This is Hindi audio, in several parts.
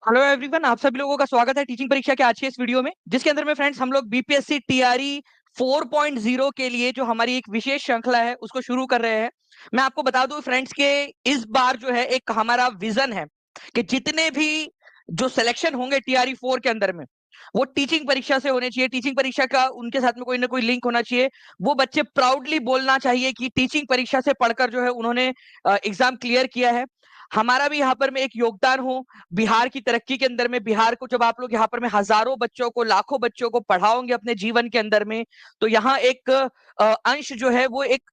हेलो एवरीवन, आप सभी लोगों का स्वागत है टीचिंग परीक्षा के आज के इस वीडियो में, जिसके अंदर में फ्रेंड्स हम लोग बीपीएससी टीआरई 4.0 के लिए जो हमारी एक विशेष श्रृंखला है उसको शुरू कर रहे हैं। मैं आपको बता दूं फ्रेंड्स के इस बार जो है एक हमारा विजन है कि जितने भी जो सिलेक्शन होंगे टीआरई 4 के अंदर में वो टीचिंग परीक्षा से होने चाहिए। टीचिंग परीक्षा का उनके साथ में कोई ना कोई लिंक होना चाहिए। वो बच्चे प्राउडली बोलना चाहिए कि टीचिंग परीक्षा से पढ़कर जो है उन्होंने एग्जाम क्लियर किया है। हमारा भी यहाँ पर में एक योगदान हो बिहार की तरक्की के अंदर में। बिहार को जब आप लोग यहाँ पर में हजारों बच्चों को, लाखों बच्चों को पढ़ाओगे अपने जीवन के अंदर में, तो यहाँ एक अंश जो है वो एक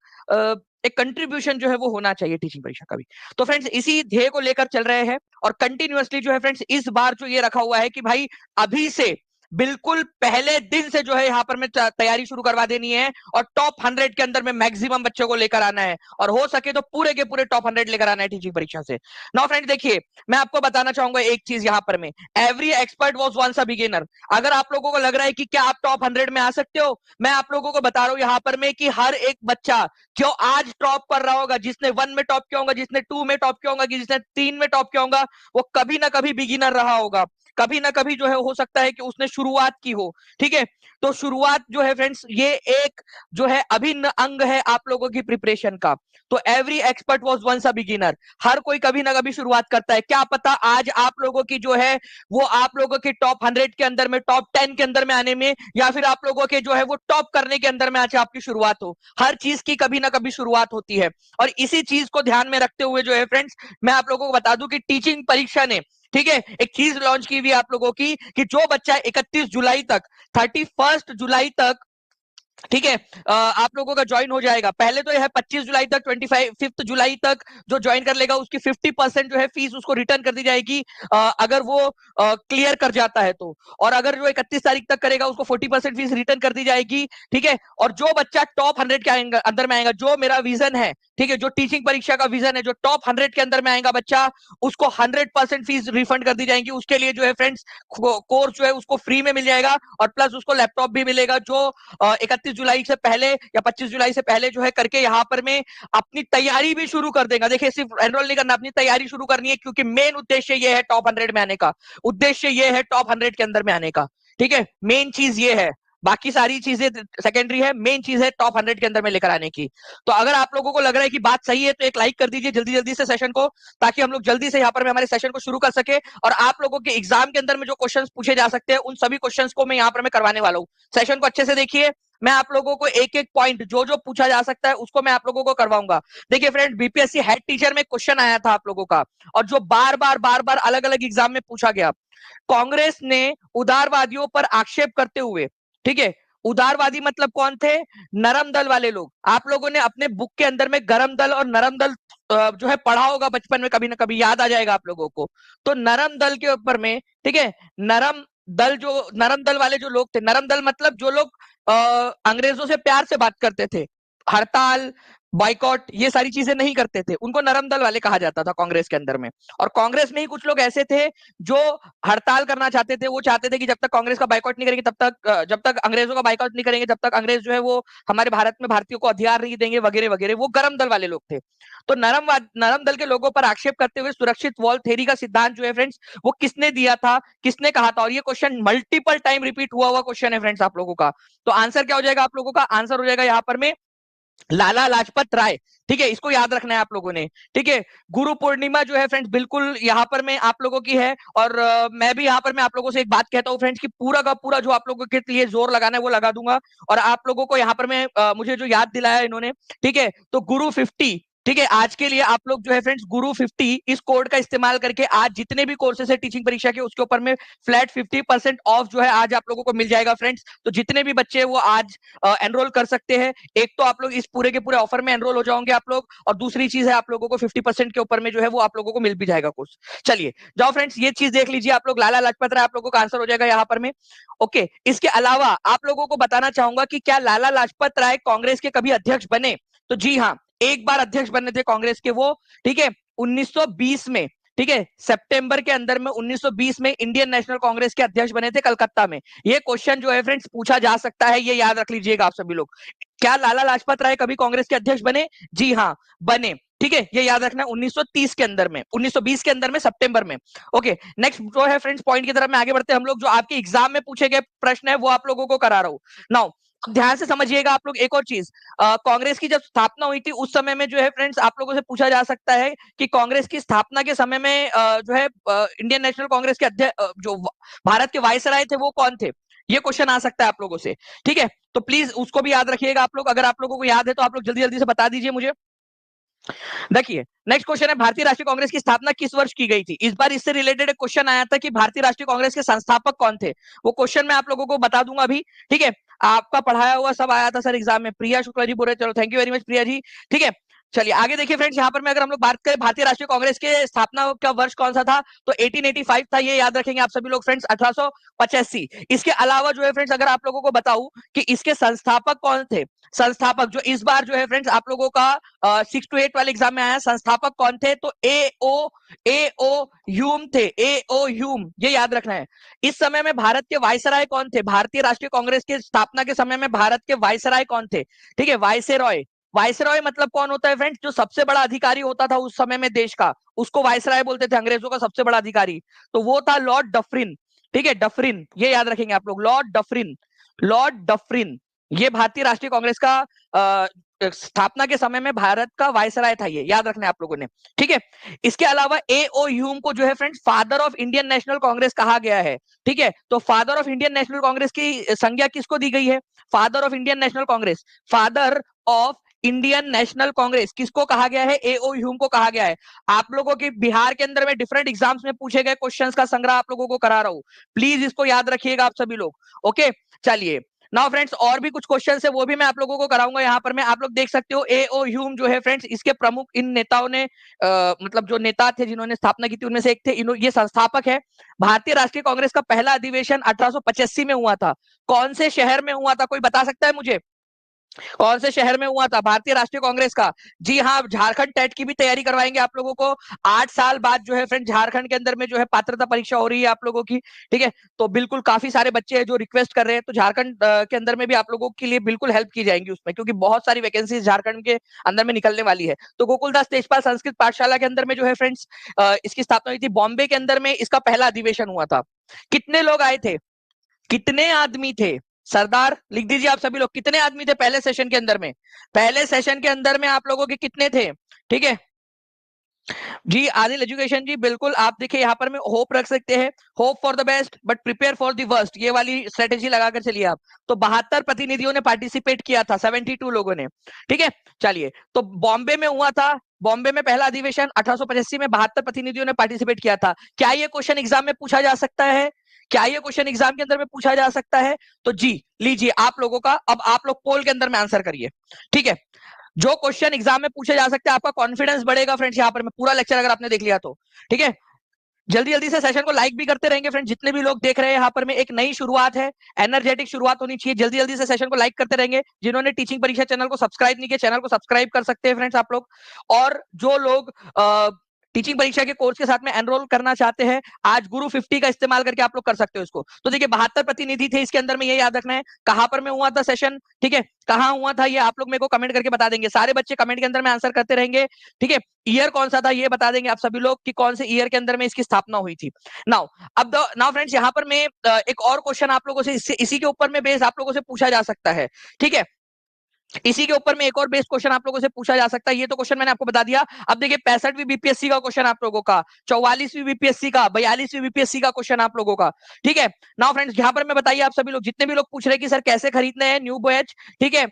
कंट्रीब्यूशन जो है वो होना चाहिए टीचिंग परीक्षा का भी। तो फ्रेंड्स इसी ध्येय को लेकर चल रहे हैं और कंटिन्यूअसली जो है फ्रेंड्स इस बार जो ये रखा हुआ है कि भाई अभी से बिल्कुल पहले दिन से जो है यहाँ पर में तैयारी शुरू करवा देनी है और टॉप 100 के अंदर में मैक्सिमम बच्चों को लेकर आना है और हो सके तो पूरे के पूरे टॉप 100 लेकर आना है टीचिंग परीक्षा से। नाउ फ्रेंड देखिए, मैं आपको बताना चाहूंगा एक चीज यहाँ पर में, every expert was once a beginner. अगर आप लोगों को लग रहा है कि क्या आप टॉप 100 में आ सकते हो, मैं आप लोगों को बता रहा हूं यहाँ पर में कि हर एक बच्चा जो आज टॉप कर रहा होगा, जिसने 1 में टॉप किया होगा, जिसने 2 में टॉप किया होगा, जिसने 3 में टॉप किया होगा, वो कभी ना कभी बिगिनर रहा होगा। कभी ना कभी जो है हो सकता है कि उसने शुरुआत की हो। ठीक है, तो शुरुआत जो है फ्रेंड्स ये एक जो है अभिन्न अंग है आप लोगों की प्रिपरेशन का। तो every expert was once a beginner. हर कोई कभी ना कभी शुरुआत करता है। क्या पता आज आप लोगों की जो है वो आप लोगों के टॉप 100 के अंदर में, टॉप 10 के अंदर में आने में, या फिर आप लोगों के जो है वो टॉप करने के अंदर में आज आपकी शुरुआत हो। हर चीज की कभी ना कभी शुरुआत होती है और इसी चीज को ध्यान में रखते हुए जो है फ्रेंड्स मैं आप लोगों को बता दूं कि टीचिंग परीक्षा ने, ठीक है, एक चीज लॉन्च की हुई आप लोगों की कि जो बच्चा 31 जुलाई तक, 31 जुलाई तक, ठीक है, आप लोगों का ज्वाइन हो जाएगा। पहले तो यह है 25 जुलाई तक, 25 जुलाई तक जो ज्वाइन कर लेगा उसकी 50% जो है फीस उसको रिटर्न कर दी जाएगी, अगर वो क्लियर कर जाता है तो। और अगर जो 31 तारीख तक करेगा उसको 40% फीस रिटर्न कर दी जाएगी। ठीक है, और जो बच्चा टॉप 100 के अंदर में आएगा, जो मेरा विजन है, ठीक है, जो टीचिंग परीक्षा का विजन है, जो टॉप 100 के अंदर में आएगा बच्चा, उसको 100% फीस रिफंड कर दी जाएगी। उसके लिए जो है फ्रेंड्स कोर्स जो है उसको फ्री में मिल जाएगा और प्लस उसको लैपटॉप भी मिलेगा, जो 31 जुलाई से पहले या 25 जुलाई से पहले जो है करके यहाँ पर में अपनी तैयारी भी शुरू कर देगा। देखिए, सिर्फ एनरोल नहीं करना, अपनी तैयारी शुरू करनी है, क्योंकि मेन उद्देश्य ये है टॉप 100 में आने का। उद्देश्य ये है टॉप 100 के अंदर में आने का। ठीक है, मेन चीज ये है, बाकी सारी चीजें सेकेंडरी है, मेन चीज है टॉप 100 के अंदर में लेकर आने की। तो अगर आप लोगों को लग रहा है कि बात सही है तो एक लाइक कर दीजिए जल्दी जल्दी से सेशन को, ताकि हम लोग जल्दी से यहाँ पर हमारे सेशन को शुरू कर सके और आप लोगों के एग्जाम के अंदर में जो क्वेश्चंस पूछे जा सकते हैं उन सभी क्वेश्चंस को मैं यहाँ पर मैं करवाने वाला हूँ। सेशन को अच्छे से देखिए, मैं आप लोगों को एक एक पॉइंट जो जो पूछा जा सकता है उसको मैं आप लोगों को करवाऊंगा। देखिए फ्रेंड, बीपीएससी हेड टीचर में क्वेश्चन आया था आप लोगों का, और जो बार बार अलग अलग एग्जाम में पूछा गया। कांग्रेस ने उदारवादियों पर आक्षेप करते हुए, ठीक है, उदारवादी मतलब कौन थे? नरम दल वाले लोग। आप लोगों ने अपने बुक के अंदर में गरम दल और नरम दल जो है पढ़ा होगा बचपन में, कभी ना कभी याद आ जाएगा आप लोगों को। तो नरम दल के ऊपर में, ठीक है, नरम दल वाले जो लोग थे, नरम दल मतलब जो लोग अंग्रेजों से प्यार से बात करते थे, हड़ताल, बॉयकॉट, ये सारी चीजें नहीं करते थे, उनको नरम दल वाले कहा जाता था कांग्रेस के अंदर में। और कांग्रेस में ही कुछ लोग ऐसे थे जो हड़ताल करना चाहते थे। वो चाहते थे कि जब तक कांग्रेस का बाइकआउट नहीं करेंगे तब तक, जब तक अंग्रेजों का बाइकआउट नहीं करेंगे जब तक अंग्रेज जो है वो हमारे भारत में भारतीयों को अधिकार नहीं देंगे, वगैरह वगैरह। वो गरम दल वाले लोग थे। तो नरम दल के लोगों पर आक्षेप करते हुए सुरक्षित वॉल थ्योरी का सिद्धांत जो है फ्रेंड्स वो किसने दिया था, किसने कहा था? और ये क्वेश्चन मल्टीपल टाइम रिपीट हुआ क्वेश्चन है फ्रेंड्स आप लोगों का। तो आंसर क्या हो जाएगा आप लोगों का? आंसर हो जाएगा यहाँ पर में लाला लाजपत राय। ठीक है, इसको याद रखना है आप लोगों ने। ठीक है, गुरु पूर्णिमा जो है फ्रेंड्स बिल्कुल यहाँ पर मैं आप लोगों की है। और मैं भी यहाँ पर मैं आप लोगों से एक बात कहता हूँ फ्रेंड्स कि पूरा का पूरा जो आप लोगों के लिए जोर लगाना है वो लगा दूंगा। और आप लोगों को यहाँ पर मैं मुझे जो याद दिलाया इन्होंने, ठीक है, तो गुरु 50, ठीक है, आज के लिए आप लोग जो है फ्रेंड्स गुरु 50 इस कोड का इस्तेमाल करके आज जितने भी कोर्सेस है टीचिंग परीक्षा के उसके ऊपर में फ्लैट 50% ऑफ जो है आज आप लोगों को मिल जाएगा फ्रेंड्स। तो जितने भी बच्चे वो आज एनरोल कर सकते हैं। एक तो आप लोग इस पूरे के पूरे ऑफर में एनरोल हो जाओगे आप लोग, और दूसरी चीज है आप लोगों को 50% के ऊपर में जो है वो आप लोगों को मिल भी जाएगा कोर्स। चलिए जाओ फ्रेंड्स, ये चीज देख लीजिए आप लोग, लाला लाजपत राय आप लोगों का आंसर हो जाएगा यहाँ पर में। ओके, इसके अलावा आप लोगों को बताना चाहूंगा कि क्या लाला लाजपत राय कांग्रेस के कभी अध्यक्ष बने? तो जी हाँ, एक बार अध्यक्ष बने थे कांग्रेस के वो। ठीक है, 1920 में, ठीक है, सितंबर के अंदर में 1920 में इंडियन नेशनल कांग्रेस के अध्यक्ष बने थे कलकत्ता में। ये क्वेश्चन जो है फ्रेंड्स पूछा जा सकता है, ये याद रख लीजिएगा आप सभी लोग। क्या लाला लाजपत राय कभी कांग्रेस के अध्यक्ष बने? जी हाँ, बने। ठीक है, ये याद रखना है 1930 के अंदर में, 1920 के अंदर में सितंबर में। ओके, नेक्स्ट जो है फ्रेंड्स पॉइंट की तरफ में आगे बढ़ते हैं हम लोग। जो आपके एग्जाम में पूछे गए प्रश्न है वो आप लोगों को करा रहा हूं नाउ। ध्यान से समझिएगा आप लोग एक और चीज, कांग्रेस की जब स्थापना हुई थी उस समय में जो है फ्रेंड्स आप लोगों से पूछा जा सकता है कि कांग्रेस की स्थापना के समय में जो है इंडियन नेशनल कांग्रेस के अध्यक्ष जो भारत के वायसराय थे वो कौन थे, ये क्वेश्चन आ सकता है आप लोगों से। ठीक है, तो प्लीज उसको भी याद रखिएगा आप लोग, अगर आप लोगों को याद है तो आप लोग जल्दी जल्दी से बता दीजिए मुझे। देखिए नेक्स्ट क्वेश्चन है, भारतीय राष्ट्रीय कांग्रेस की स्थापना किस वर्ष की गई थी। इस बार इससे रिलेटेड एक क्वेश्चन आया था कि भारतीय राष्ट्रीय कांग्रेस के संस्थापक कौन थे, वो क्वेश्चन मैं आप लोगों को बता दूंगा अभी। ठीक है, आपका पढ़ाया हुआ सब आया था सर एग्जाम में। प्रिया शुक्ला जी बोल रहे, चलो thank you very much Priya ji. ठीक है, चलिए आगे देखिए फ्रेंड्स, यहाँ पर मैं अगर हम लोग बात करें भारतीय राष्ट्रीय कांग्रेस के स्थापना का वर्ष कौन सा था, तो 1885 था, ये याद रखेंगे आप सभी लोग फ्रेंड्स, 1885। इसके अलावा जो है फ्रेंड्स अगर आप लोगों को बताऊं कि इसके संस्थापक कौन थे, संस्थापक जो इस बार जो है फ्रेंड्स आप लोगों का 6 to 8 वाले एग्जाम में आया, संस्थापक कौन थे, तो ए ओ ह्यूम थे, ए ओ ह्यूम, ये याद रखना है। इस समय में भारत के वायसराय कौन थे, भारतीय राष्ट्रीय कांग्रेस की स्थापना के समय में भारत के वायसराय कौन थे। ठीक है, वायसरॉय, वायसरॉय मतलब कौन होता है फ्रेंड्स, जो सबसे बड़ा अधिकारी होता था उस समय में देश का, उसको वायसराय बोलते थे, अंग्रेजों का सबसे बड़ा अधिकारी, तो वो था लॉर्ड डफरिन। ठीक है, डफरिन, ये याद रखेंगे आप लोग, लॉर्ड डफरिन, लॉर्ड डफरिन, ये भारतीय राष्ट्रीय कांग्रेस का स्थापना के समय में भारत का वायसराय था, ये याद रखना है आप लोगों ने। ठीक है, इसके अलावा ए ओ ह्यूम को जो है friends father of Indian national Congress कहा गया है। ठीक है, तो father of Indian national Congress की संज्ञा किसको दी गई है, father of Indian national Congress, father of Indian national Congress किसको कहा गया है, ए ओ ह्यूम को कहा गया है। आप लोगों के बिहार के अंदर में डिफरेंट एग्जाम्स में पूछे गए क्वेश्चंस का संग्रह आप लोगों को करा रहा हूं, प्लीज इसको याद रखिएगा आप सभी लोग। ओके, चलिए नाउ फ्रेंड्स और भी कुछ क्वेश्चन है वो भी मैं आप लोगों को कराऊंगा। यहाँ पर मैं आप लोग देख सकते हो ए ओ ह्यूम जो है फ्रेंड्स, इसके प्रमुख इन नेताओं ने मतलब जो नेता थे जिन्होंने स्थापना की थी उनमें से एक थे, ये संस्थापक है। भारतीय राष्ट्रीय कांग्रेस का पहला अधिवेशन 1885 में हुआ था, कौन से शहर में हुआ था, कोई बता सकता है मुझे, कौन से शहर में हुआ था भारतीय राष्ट्रीय कांग्रेस का। जी हाँ, झारखंड टेट की भी तैयारी करवाएंगे आप लोगों को, 8 साल बाद जो है फ्रेंड झारखंड के अंदर में जो है पात्रता परीक्षा हो रही है आप लोगों की। ठीक है, तो बिल्कुल काफी सारे बच्चे हैं जो रिक्वेस्ट कर रहे हैं, तो झारखंड के अंदर में भी आप लोगों के लिए बिल्कुल हेल्प की जाएंगी उसमें, क्योंकि बहुत सारी वैकेंसी झारखंड के अंदर में निकलने वाली है। तो गोकुलदास तेजपाल संस्कृत पाठशाला के अंदर में जो है फ्रेंड्स इसकी स्थापना हुई थी। बॉम्बे के अंदर में इसका पहला अधिवेशन हुआ था। कितने लोग आए थे, कितने आदमी थे, सरदार लिख दीजिए आप सभी लोग, कितने आदमी थे पहले सेशन के अंदर में, पहले सेशन के अंदर में आप लोगों के कितने थे। ठीक है जी, आदिल एजुकेशन जी बिल्कुल, आप देखिए यहाँ पर में होप रख सकते हैं, hope for the best but prepare for the worst, ये वाली स्ट्रेटेजी लगाकर चलिए आप। तो 72 प्रतिनिधियों ने पार्टिसिपेट किया था, 72 लोगों ने। ठीक है, चलिए तो बॉम्बे में हुआ था, बॉम्बे में पहला अधिवेशन 1885 में 72 प्रतिनिधियों ने पार्टिसिपेट किया था। क्या ये क्वेश्चन एग्जाम में पूछा जा सकता है, क्या ये क्वेश्चन एग्जाम के अंदर में पूछा जा सकता है, तो जी लीजिए आप लोगों का, अब आप लोग पोल के अंदर में आंसर करिए। ठीक है, जो क्वेश्चन एग्जाम में पूछे जा सकते हैं, आपका कॉन्फिडेंस बढ़ेगा फ्रेंड्स। यहाँ पर मैं पूरा लेक्चर अगर आपने देख लिया तो ठीक है, जल्दी जल्दी से सेशन को लाइक भी करते रहेंगे फ्रेंड्स, जितने भी लोग देख रहे हैं यहाँ पर में एक नई शुरुआत है, एनर्जेटिक शुरुआत होनी चाहिए। जल्दी जल्दी से सेशन को लाइक करते रहेंगे। जिन्होंने टीचिंग परीक्षा चैनल को सब्सक्राइब नहीं किया, चैनल को सब्सक्राइब कर सकते हैं फ्रेंड्स आप लोग। और जो लोग टीचिंग परीक्षा के कोर्स के साथ में एनरोल करना चाहते हैं, आज गुरु 50 का इस्तेमाल करके आप लोग कर सकते हो इसको। तो देखिए 72 प्रतिनिधि थे इसके अंदर में, ये याद रखना है कहां पर में हुआ था सेशन। ठीक है, कहां हुआ था ये आप लोग मेरे को कमेंट करके बता देंगे, सारे बच्चे कमेंट के अंदर में आंसर करते रहेंगे। ठीक है, ईयर कौन सा था ये बता देंगे आप सभी लोग कि कौन से ईयर के अंदर में इसकी स्थापना हुई थी। नाउ अब नाउ फ्रेंड्स यहाँ पर मैं एक और क्वेश्चन आप लोगों से इसी के ऊपर में बेस आप लोगों से पूछा जा सकता है। ठीक है, इसी के ऊपर में एक और बेस क्वेश्चन आप लोगों से पूछा जा सकता है। ये तो क्वेश्चन मैंने आपको बता दिया। अब देखिए 65वीं बीपीएससी का क्वेश्चन आप लोगों का, 44वीं बीपीएससी का, 42वीं बीपीएससी का क्वेश्चन आप लोगों का। ठीक है, नाउ फ्रेंड्स यहाँ पर मैं बताइए आप सभी लोग, जितने भी लोग पूछ रहे हैं कि सर कैसे खरीदने हैं न्यू बैच। ठीक है,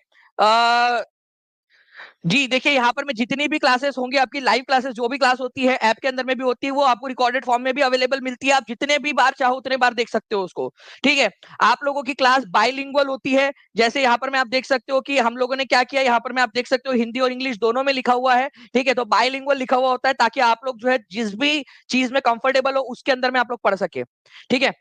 जी देखिए यहाँ पर मैं जितनी भी क्लासेस होंगी आपकी लाइव क्लासेस, जो भी क्लास होती है ऐप के अंदर में भी होती है, वो आपको रिकॉर्डेड फॉर्म में भी अवेलेबल मिलती है। आप जितने भी बार चाहो उतने बार देख सकते हो उसको। ठीक है, आप लोगों की क्लास बाइलिंगुअल होती है, जैसे यहाँ पर मैं आप देख सकते हो कि हम लोगों ने क्या किया, यहाँ पर मैं आप देख सकते हो हिंदी और इंग्लिश दोनों में लिखा हुआ है। ठीक है, तो बाइलिंगुअल लिखा हुआ होता है ताकि आप लोग जो है जिस भी चीज में कंफर्टेबल हो उसके अंदर में आप लोग पढ़ सके। ठीक है,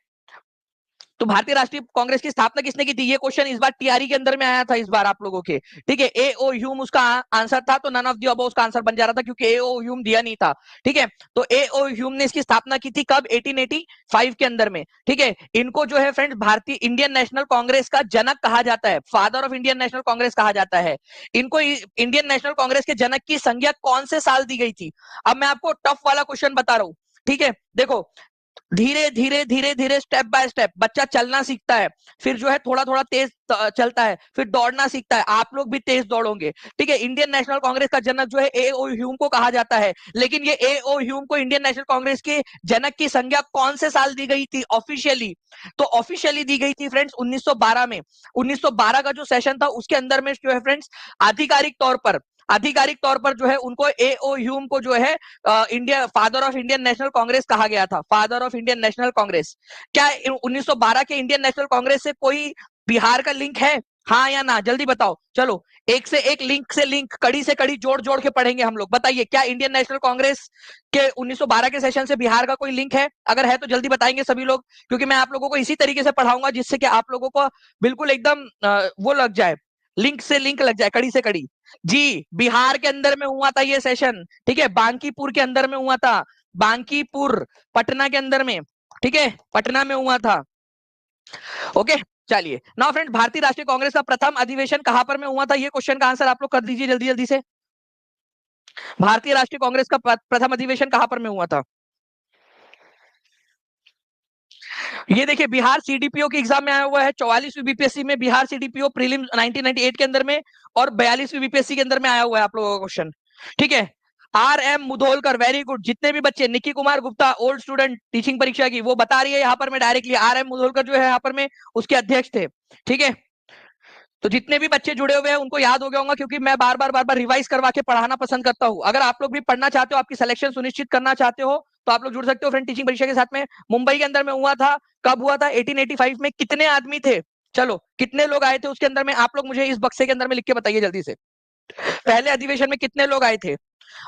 तो भारतीय राष्ट्रीय कांग्रेस की स्थापना किसने की थी? ये क्वेश्चन इस बार टीआरई के अंदर में आया था इस बार आप लोगों के, ठीक है। ए ओ ह्यूम उसका आंसर था, तो नन ऑफ द अबव उसका आंसर बन जा रहा था क्योंकि ए ओ ह्यूम दिया नहीं था, ठीक है। तो ए ओ ह्यूम ने इसकी स्थापना की थी कब? 1885 के अंदर में, ठीक है। इनको जो है फ्रेंड्स भारतीय इंडियन नेशनल कांग्रेस का जनक कहा जाता है, father of Indian national Congress कहा जाता है इनको। इंडियन नेशनल कांग्रेस के जनक की संज्ञा कौन से साल दी गई थी? अब मैं आपको टफ वाला क्वेश्चन बता रहा हूं, ठीक है। देखो, धीरे धीरे धीरे धीरे स्टेप बाय स्टेप बच्चा चलना सीखता है, फिर जो है थोड़ा थोड़ा तेज चलता है, फिर दौड़ना सीखता है। आप लोग भी तेज दौड़ोगे, ठीक है। इंडियन नेशनल कांग्रेस का जनक जो है ए ओ ह्यूम को कहा जाता है, लेकिन ये ए ओ ह्यूम को इंडियन नेशनल कांग्रेस के जनक की संज्ञा कौन से साल दी गई थी ऑफिशियली? तो ऑफिशियली दी गई थी फ्रेंड्स 1912 में। 1912 का जो सेशन था उसके अंदर में जो है फ्रेंड्स आधिकारिक तौर पर जो है उनको ए ओ ह्यूम को जो है India father of Indian national Congress कहा गया था, father of Indian national Congress. क्या 1912 के इंडियन नेशनल कांग्रेस से कोई बिहार का लिंक है? हाँ या ना, जल्दी बताओ। चलो, एक से एक लिंक से लिंक, कड़ी से कड़ी जोड़ जोड़ के पढ़ेंगे हम लोग। बताइए, क्या इंडियन नेशनल कांग्रेस के 1912 के सेशन से बिहार का कोई लिंक है? अगर है तो जल्दी बताएंगे सभी लोग, क्योंकि मैं आप लोगों को इसी तरीके से पढ़ाऊंगा जिससे कि आप लोगों को बिल्कुल एकदम वो लग जाए, लिंक से लिंक लग जाए, कड़ी से कड़ी। जी, बिहार के अंदर में हुआ था ये सेशन, ठीक है। बांकीपुर के अंदर में हुआ था, बांकीपुर, पटना के अंदर में, ठीक है, पटना में हुआ था। ओके, चलिए नाउ फ्रेंड्स, भारतीय राष्ट्रीय कांग्रेस का प्रथम अधिवेशन कहां पर में हुआ था? ये क्वेश्चन का आंसर आप लोग कर दीजिए जल्दी जल्दी से। भारतीय राष्ट्रीय कांग्रेस का प्रथम अधिवेशन कहां पर में हुआ था? ये देखिए, बिहार सीडीपीओ की एग्जाम में आया हुआ है, 44वीं बीपीएससी में बिहार सीडीपीओ प्रीलिम्स 1998 के अंदर में, और 42वीं बीपीएससी के अंदर में आया हुआ है आप लोगों का क्वेश्चन, ठीक है। R M Mudholkar, very good. जितने भी बच्चे, Niki Kumar Gupta old student teaching परीक्षा की, वो बता रही है यहाँ पर में डायरेक्टली, आर एम मुधोलकर जो है यहाँ पर में उसके अध्यक्ष थे, ठीक है। तो जितने भी बच्चे जुड़े हुए हैं उनको याद हो गया होगा, क्योंकि मैं बार बार रिवाइज करवा के पढ़ाना पसंद करता हूं। अगर आप लोग भी पढ़ना चाहते हो, आपकी सिलेक्शन सुनिश्चित करना चाहते हो, तो आप लोग जुड़ सकते हो फ्रेंड टीचिंग परीक्षा के साथ में। मुंबई के अंदर में हुआ था, कब हुआ था? 1885 में। कितने आदमी थे? चलो, कितने लोग आए थे उसके अंदर में? आप लोग मुझे इस बक्से के अंदर में लिख के बताइए जल्दी से। पहले अधिवेशन में कितने लोग आए थे?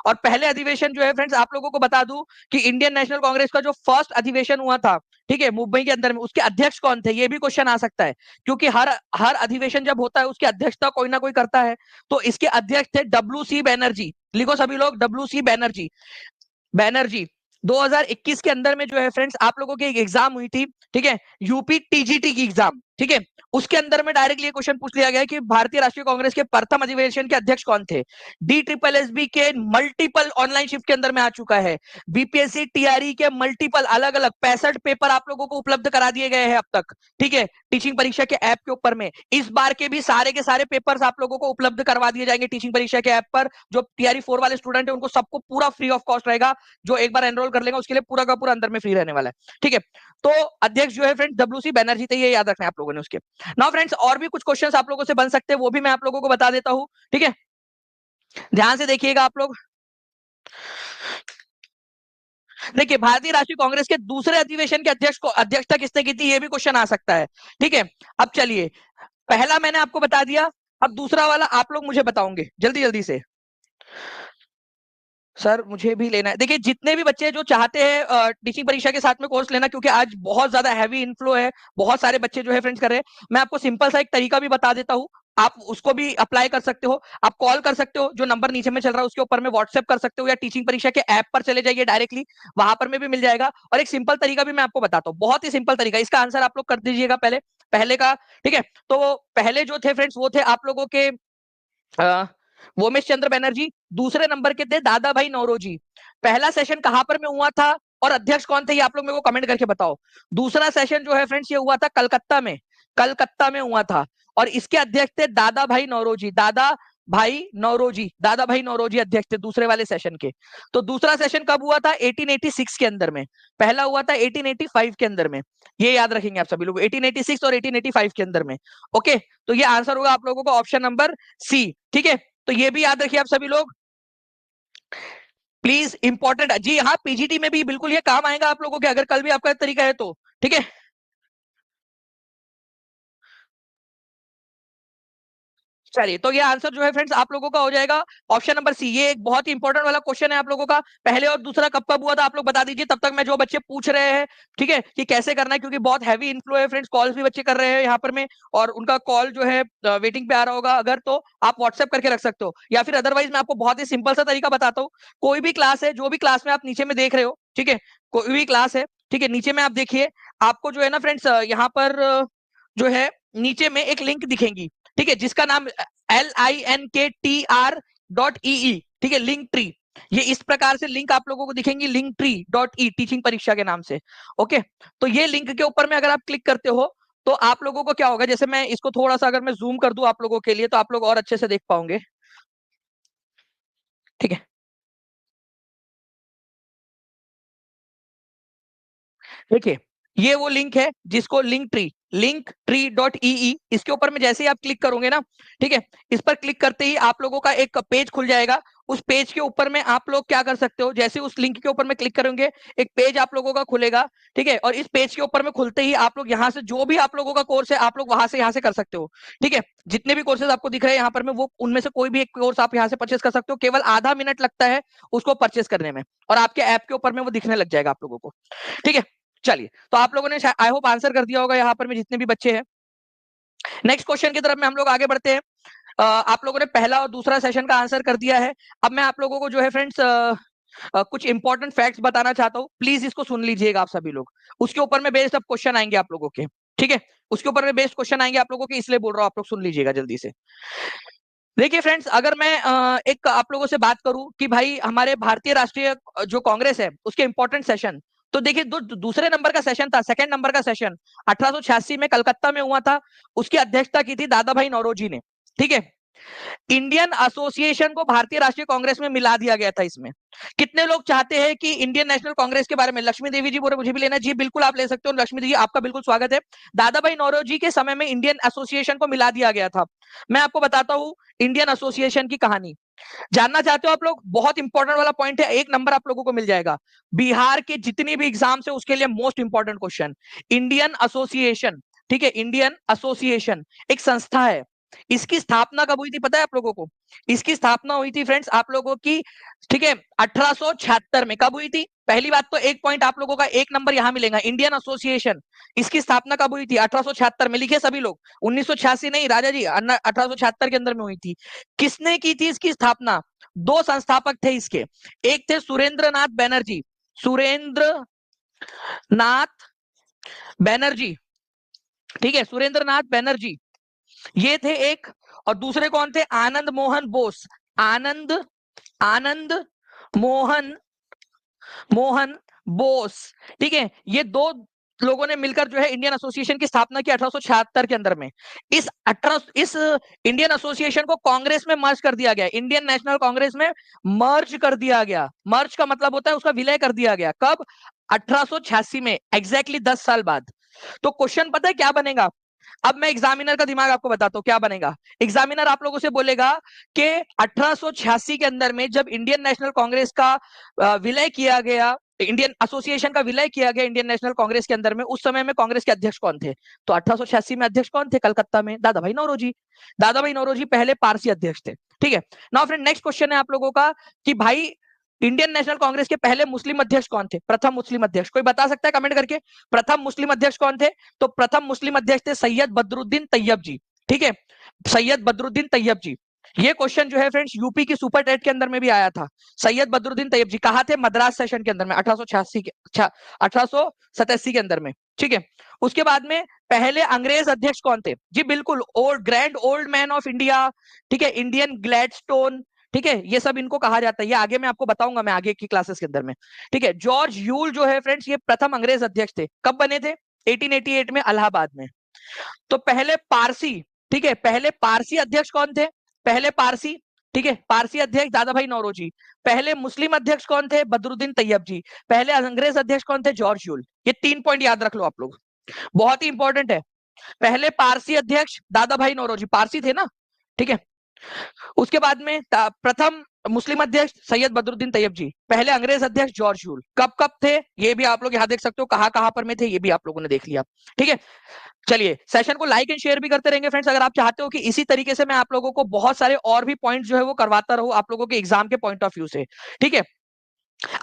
और पहले अधिवेशन जो है फ्रेंड्स, आप लोगों को बता दूं कि इंडियन नेशनल कांग्रेस का जो फर्स्ट अधिवेशन हुआ था, ठीक है, मुंबई के अंदर में, उसके अध्यक्ष कौन थे? ये भी क्वेश्चन आ सकता है, क्योंकि हर हर अधिवेशन जब होता है उसकी अध्यक्षता कोई ना कोई करता है। तो इसके अध्यक्ष थे डब्ल्यू सी बैनर्जी। लिखो सभी लोग, डब्ल्यू सी बैनर्जी। बैनर्जी 2021 के अंदर में जो है फ्रेंड्स, आप लोगों की एक एग्जाम हुई थी, ठीक है, यूपी टीजीटी की एग्जाम, ठीक है। उसके अंदर में डायरेक्टली क्वेश्चन पूछ लिया गया कि भारतीय राष्ट्रीय कांग्रेस के प्रथम अधिवेशन के अध्यक्ष कौन थे? डी ट्रिपल एस बी के मल्टीपल ऑनलाइन शिफ्ट के अंदर में आ चुका है। बीपीएससी टीआरई के मल्टीपल अलग अलग 65 पेपर आप लोगों को उपलब्ध करा दिए गए हैं अब तक, ठीक है, टीचिंग परीक्षा के ऐप के ऊपर में। इस बार के भी सारे के सारे पेपर्स आप लोगों को उपलब्ध करवा दिए जाएंगे टीचिंग परीक्षा के ऐप पर। जो टीआरई 4 वाले स्टूडेंट है उनको सबको पूरा फ्री ऑफ कॉस्ट रहेगा, जो एक बार एनरोल कर लेगा उसके लिए पूरा का पूरा अंदर में फ्री रहने वाला है, ठीक है। तो अध्यक्ष जो है फ्रेंड्स डब्ल्यू सी बैनर्जी थे, ये याद रखना है आप लोगों ने उसके। नाउ फ्रेंड्स, और भी कुछ क्वेश्चंस आप लोगों से बन सकते हैं, वो भी मैं आप लोगों को बता देता हूं, ठीक है। ध्यान से देखिएगा आप लोग। देखिए, भारतीय राष्ट्रीय कांग्रेस के दूसरे अधिवेशन के अध्यक्ष को अध्यक्षता किसने की थी? ये भी क्वेश्चन आ सकता है, ठीक है। अब चलिए, पहला मैंने आपको बता दिया, अब दूसरा वाला आप लोग मुझे बताओगे जल्दी जल्दी से। सर मुझे भी लेना है। देखिए, जितने भी बच्चे जो चाहते हैं टीचिंग परीक्षा के साथ में कोर्स लेना, क्योंकि आज बहुत ज्यादा हैवी इनफ्लो है, बहुत सारे बच्चे जो है फ्रेंड्स कर रहे हैं, मैं आपको सिंपल सा एक तरीका भी बता देता हूं, आप उसको भी अप्लाई कर सकते हो। आप कॉल कर सकते हो, जो नंबर नीचे में चल रहा है उसके ऊपर में व्हाट्सएप कर सकते हो, या टीचिंग परीक्षा के ऐप पर चले जाइए डायरेक्टली, वहां पर में भी मिल जाएगा। और एक सिंपल तरीका भी मैं आपको बताता हूँ, बहुत ही सिंपल तरीका, इसका आंसर आप लोग कर दीजिएगा पहले, पहले का, ठीक है। तो पहले जो थे फ्रेंड्स वो थे आप लोगों के वोमेश चंद्र बनर्जी। दूसरे नंबर के थे दादा भाई नौरोजी। पहला सेशन कहां पर में हुआ था और अध्यक्ष कौन थे, ये आप लोग मेरे को कमेंट करके बताओ। दूसरा सेशन जो है फ्रेंड्स ये हुआ था कलकत्ता में, कलकत्ता में हुआ था, और इसके अध्यक्ष थे दादा भाई नौरोजी। दादा भाई नौरोजी अध्यक्ष थे दूसरे वाले सेशन के। तो दूसरा सेशन कब हुआ था? 1886 के अंदर में। पहला हुआ था 1885 के अंदर में। ये याद रखेंगे आप सभी लोग, 1886 और 1885 के अंदर में। ओके, तो ये आंसर होगा आप लोगों को ऑप्शन नंबर सी, ठीक है। तो ये भी याद रखिए आप सभी लोग, प्लीज, इंपॉर्टेंट। जी हाँ, पीजीटी में भी बिल्कुल ये काम आएगा आप लोगों के, अगर कल भी आपका तरीका है तो, ठीक है। चलिए, तो ये आंसर जो है फ्रेंड्स आप लोगों का हो जाएगा ऑप्शन नंबर सी। ये एक बहुत ही इंपॉर्टेंट वाला क्वेश्चन है आप लोगों का। पहले और दूसरा कब कब हुआ था आप लोग बता दीजिए, तब तक मैं जो बच्चे पूछ रहे हैं, ठीक है, कि कैसे करना है, क्योंकि बहुत हैवी इन्फ्लो है फ्रेंड्स, कॉल्स भी बच्चे कर रहे हैं यहाँ पर में, और उनका कॉल जो है वेटिंग पे आ रहा होगा। अगर तो आप व्हाट्सएप करके रख सकते हो, या फिर अदरवाइज मैं आपको बहुत ही सिंपल सा तरीका बताता हूँ। कोई भी क्लास है, जो भी क्लास में आप नीचे में देख रहे हो, ठीक है, कोई भी क्लास है, ठीक है, नीचे में आप देखिए, आपको जो है ना फ्रेंड्स यहाँ पर जो है नीचे में एक लिंक दिखेंगी, ठीक है, जिसका नाम LINKTR.EE, ठीक है, लिंक ट्री। ये इस प्रकार से लिंक आप लोगों को दिखेंगी, link tree dot E, teaching परीक्षा के नाम से। ओके, तो ये लिंक के ऊपर में अगर आप क्लिक करते हो तो आप लोगों को क्या होगा, जैसे मैं इसको थोड़ा सा अगर मैं जूम कर दूं आप लोगों के लिए, तो आप लोग और अच्छे से देख पाओगे, ठीक है। देखिए, ये वो लिंक है जिसको लिंक ट्री डॉट ई, इसके ऊपर में जैसे ही आप क्लिक करोगे ना, ठीक है, इस पर क्लिक करते ही आप लोगों का एक पेज खुल जाएगा। उस पेज के ऊपर में आप लोग क्या कर सकते हो, जैसे उस लिंक के ऊपर में क्लिक करेंगे, एक पेज आप लोगों का खुलेगा, ठीक है, और इस पेज के ऊपर में खुलते ही आप लोग यहाँ से जो भी आप लोगों का कोर्स है, आप लोग वहां से यहाँ से कर सकते हो, ठीक है। जितने भी कोर्सेज आपको दिख रहे हैं यहाँ पर में, वो उनमें से कोई भी एक कोर्स आप यहाँ से परचेस कर सकते हो। केवल आधा मिनट लगता है उसको परचेस करने में, और आपके ऐप के ऊपर में वो दिखने लग जाएगा आप लोगों को, ठीक है। चलिए, तो आप लोगों ने आई होप आंसर कर दिया होगा यहाँ पर में जितने भी बच्चे हैं। नेक्स्ट क्वेश्चन की तरफ में हम लोग आगे बढ़ते हैं। आप लोगों ने पहला और दूसरा सेशन का आंसर कर दिया है। अब मैं आप लोगों को जो है फ्रेंड्स कुछ इंपॉर्टेंट फैक्ट्स बताना चाहता हूँ, प्लीज इसको सुन लीजिएगा आप सभी लोग। उसके ऊपर में बेस्ड अब क्वेश्चन आएंगे आप लोगों के, ठीक है, उसके ऊपर में बेस्ड क्वेश्चन आएंगे आप लोगों के, इसलिए बोल रहा हूँ आप लोग सुन लीजिएगा जल्दी से। देखिए फ्रेंड्स, अगर मैं एक आप लोगों से बात करूं कि भाई हमारे भारतीय राष्ट्रीय जो कांग्रेस है उसके इंपॉर्टेंट सेशन, तो देखिए दूसरे नंबर का सेशन था, सेकंड नंबर का सेशन 1886 में कलकत्ता में हुआ था। उसकी अध्यक्षता की थी दादा भाई नौरोजी ने, ठीक है। इंडियन एसोसिएशन को भारतीय राष्ट्रीय कांग्रेस में मिला दिया गया था इसमें। कितने लोग चाहते हैं कि इंडियन नेशनल कांग्रेस के बारे में, लक्ष्मी देवी जी बोल रहे मुझे भी लेना, जी बिल्कुल आप ले सकते हो लक्ष्मी देवी, आपका बिल्कुल स्वागत है। दादा भाई नौरोजी के समय में इंडियन एसोसिएशन को मिला दिया गया था। मैं आपको बताता हूं इंडियन एसोसिएशन की कहानी। जानना चाहते हो आप लोग, बहुत इंपॉर्टेंट वाला पॉइंट है, एक नंबर आप लोगों को मिल जाएगा। बिहार के जितनी भी एग्जाम है उसके लिए most important question, Indian association, ठीक है, इंडियन एसोसिएशन एक संस्था है। इसकी स्थापना कब हुई थी पता है आप लोगों को? इसकी स्थापना हुई थी फ्रेंड्स आप लोगों की, ठीक है, 1876 में। कब हुई थी? पहली बात तो एक पॉइंट आप लोगों का एक नंबर यहां मिलेगा, इंडियन एसोसिएशन इसकी स्थापना कब हुई थी? 1876 में। लिखे सभी लोग, 1986 नहीं राजा जी, 1876 के अंदर में हुई थी। किसने की थी इसकी स्थापना? दो संस्थापक थे इसके, एक थे सुरेंद्र नाथ बैनर्जी, सुरेंद्र नाथ बैनर्जी, ठीक है, सुरेंद्र नाथ बैनर्जी ये थे एक, और दूसरे कौन थे? आनंद मोहन बोस, आनंद आनंद मोहन मोहन बोस, ठीक है। ये दो लोगों ने मिलकर जो है इंडियन एसोसिएशन की स्थापना की 1876 के अंदर में। इस इंडियन एसोसिएशन को कांग्रेस में मर्ज कर दिया गया, इंडियन नेशनल कांग्रेस में मर्ज कर दिया गया। मर्ज का मतलब होता है उसका विलय कर दिया गया। कब? 1886 में, एग्जैक्टली 10 साल बाद। तो क्वेश्चन पता है क्या बनेगा? अब मैं एग्जामिनर का दिमाग आपको बताता हूं क्या बनेगा। एग्जामिनर आप लोगों से बोलेगा कि 1886 के अंदर में जब इंडियन नेशनल कांग्रेस का विलय किया गया, इंडियन एसोसिएशन का विलय किया गया इंडियन नेशनल कांग्रेस के अंदर में, उस समय में कांग्रेस के अध्यक्ष कौन थे? तो 1886 में अध्यक्ष कौन थे कलकत्ता में? दादा भाई नौरोजी। दादा भाई नौरोजी पहले पारसी अध्यक्ष थे, ठीक है। नाउ फ्रेंड, नेक्स्ट क्वेश्चन है आप लोगों का कि भाई इंडियन नेशनल कांग्रेस के पहले मुस्लिम अध्यक्ष कौन थे? प्रथम मुस्लिम अध्यक्ष कोई बता सकता है कमेंट करके? प्रथम मुस्लिम अध्यक्ष कौन थे? तो प्रथम मुस्लिम अध्यक्ष थे सैयद बदरुद्दीन तैयब जी, ठीक है, सैयद बदरुद्दीन तैयब जी। ये क्वेश्चन जो है फ्रेंड्स यूपी की सुपर टेट के अंदर में भी आया था। सैयद बदरुद्दीन तैयब जी कहा थे? मद्रास सेशन के अंदर में 1886 के 1887 के अंदर में, ठीक है। उसके बाद में पहले अंग्रेज अध्यक्ष कौन थे? जी बिल्कुल, old grand old man of India, ठीक है, इंडियन ग्लैडस्टोन, ठीक है, ये सब इनको कहा जाता है। ये आगे मैं आपको बताऊंगा, मैं आगे की क्लासेस के अंदर में, ठीक है। जॉर्ज यूल जो है फ्रेंड्स ये प्रथम अंग्रेज अध्यक्ष थे। कब बने थे? 1888 में इलाहाबाद में। तो पहले पारसी, ठीक है, पहले पारसी अध्यक्ष कौन थे? पहले पारसी, ठीक है, पारसी अध्यक्ष दादा भाई नौरोजी। पहले मुस्लिम अध्यक्ष कौन थे? बदरुद्दीन तैयब जी। पहले अंग्रेज अध्यक्ष कौन थे? George Yule. ये 3 पॉइंट याद रख लो आप लोग, बहुत ही इंपॉर्टेंट है। पहले पारसी अध्यक्ष दादा भाई नौरोजी, पारसी थे ना, ठीक है। उसके बाद में प्रथम मुस्लिम अध्यक्ष सैयद बदरुद्दीन तैयब जी, पहले अंग्रेज अध्यक्ष जॉर्ज ह्यूल। कब कब थे ये भी आप लोग यहाँ देख सकते हो, कहाँ पर में थे ये भी आप लोगों ने देख लिया। ठीक है, चलिए सेशन को लाइक एंड शेयर भी करते रहेंगे फ्रेंड्स, अगर आप चाहते हो कि इसी तरीके से मैं आप लोगों को बहुत सारे और भी पॉइंट जो है वो करवाता रहूं आप लोगों के एग्जाम के पॉइंट ऑफ व्यू से। ठीक है,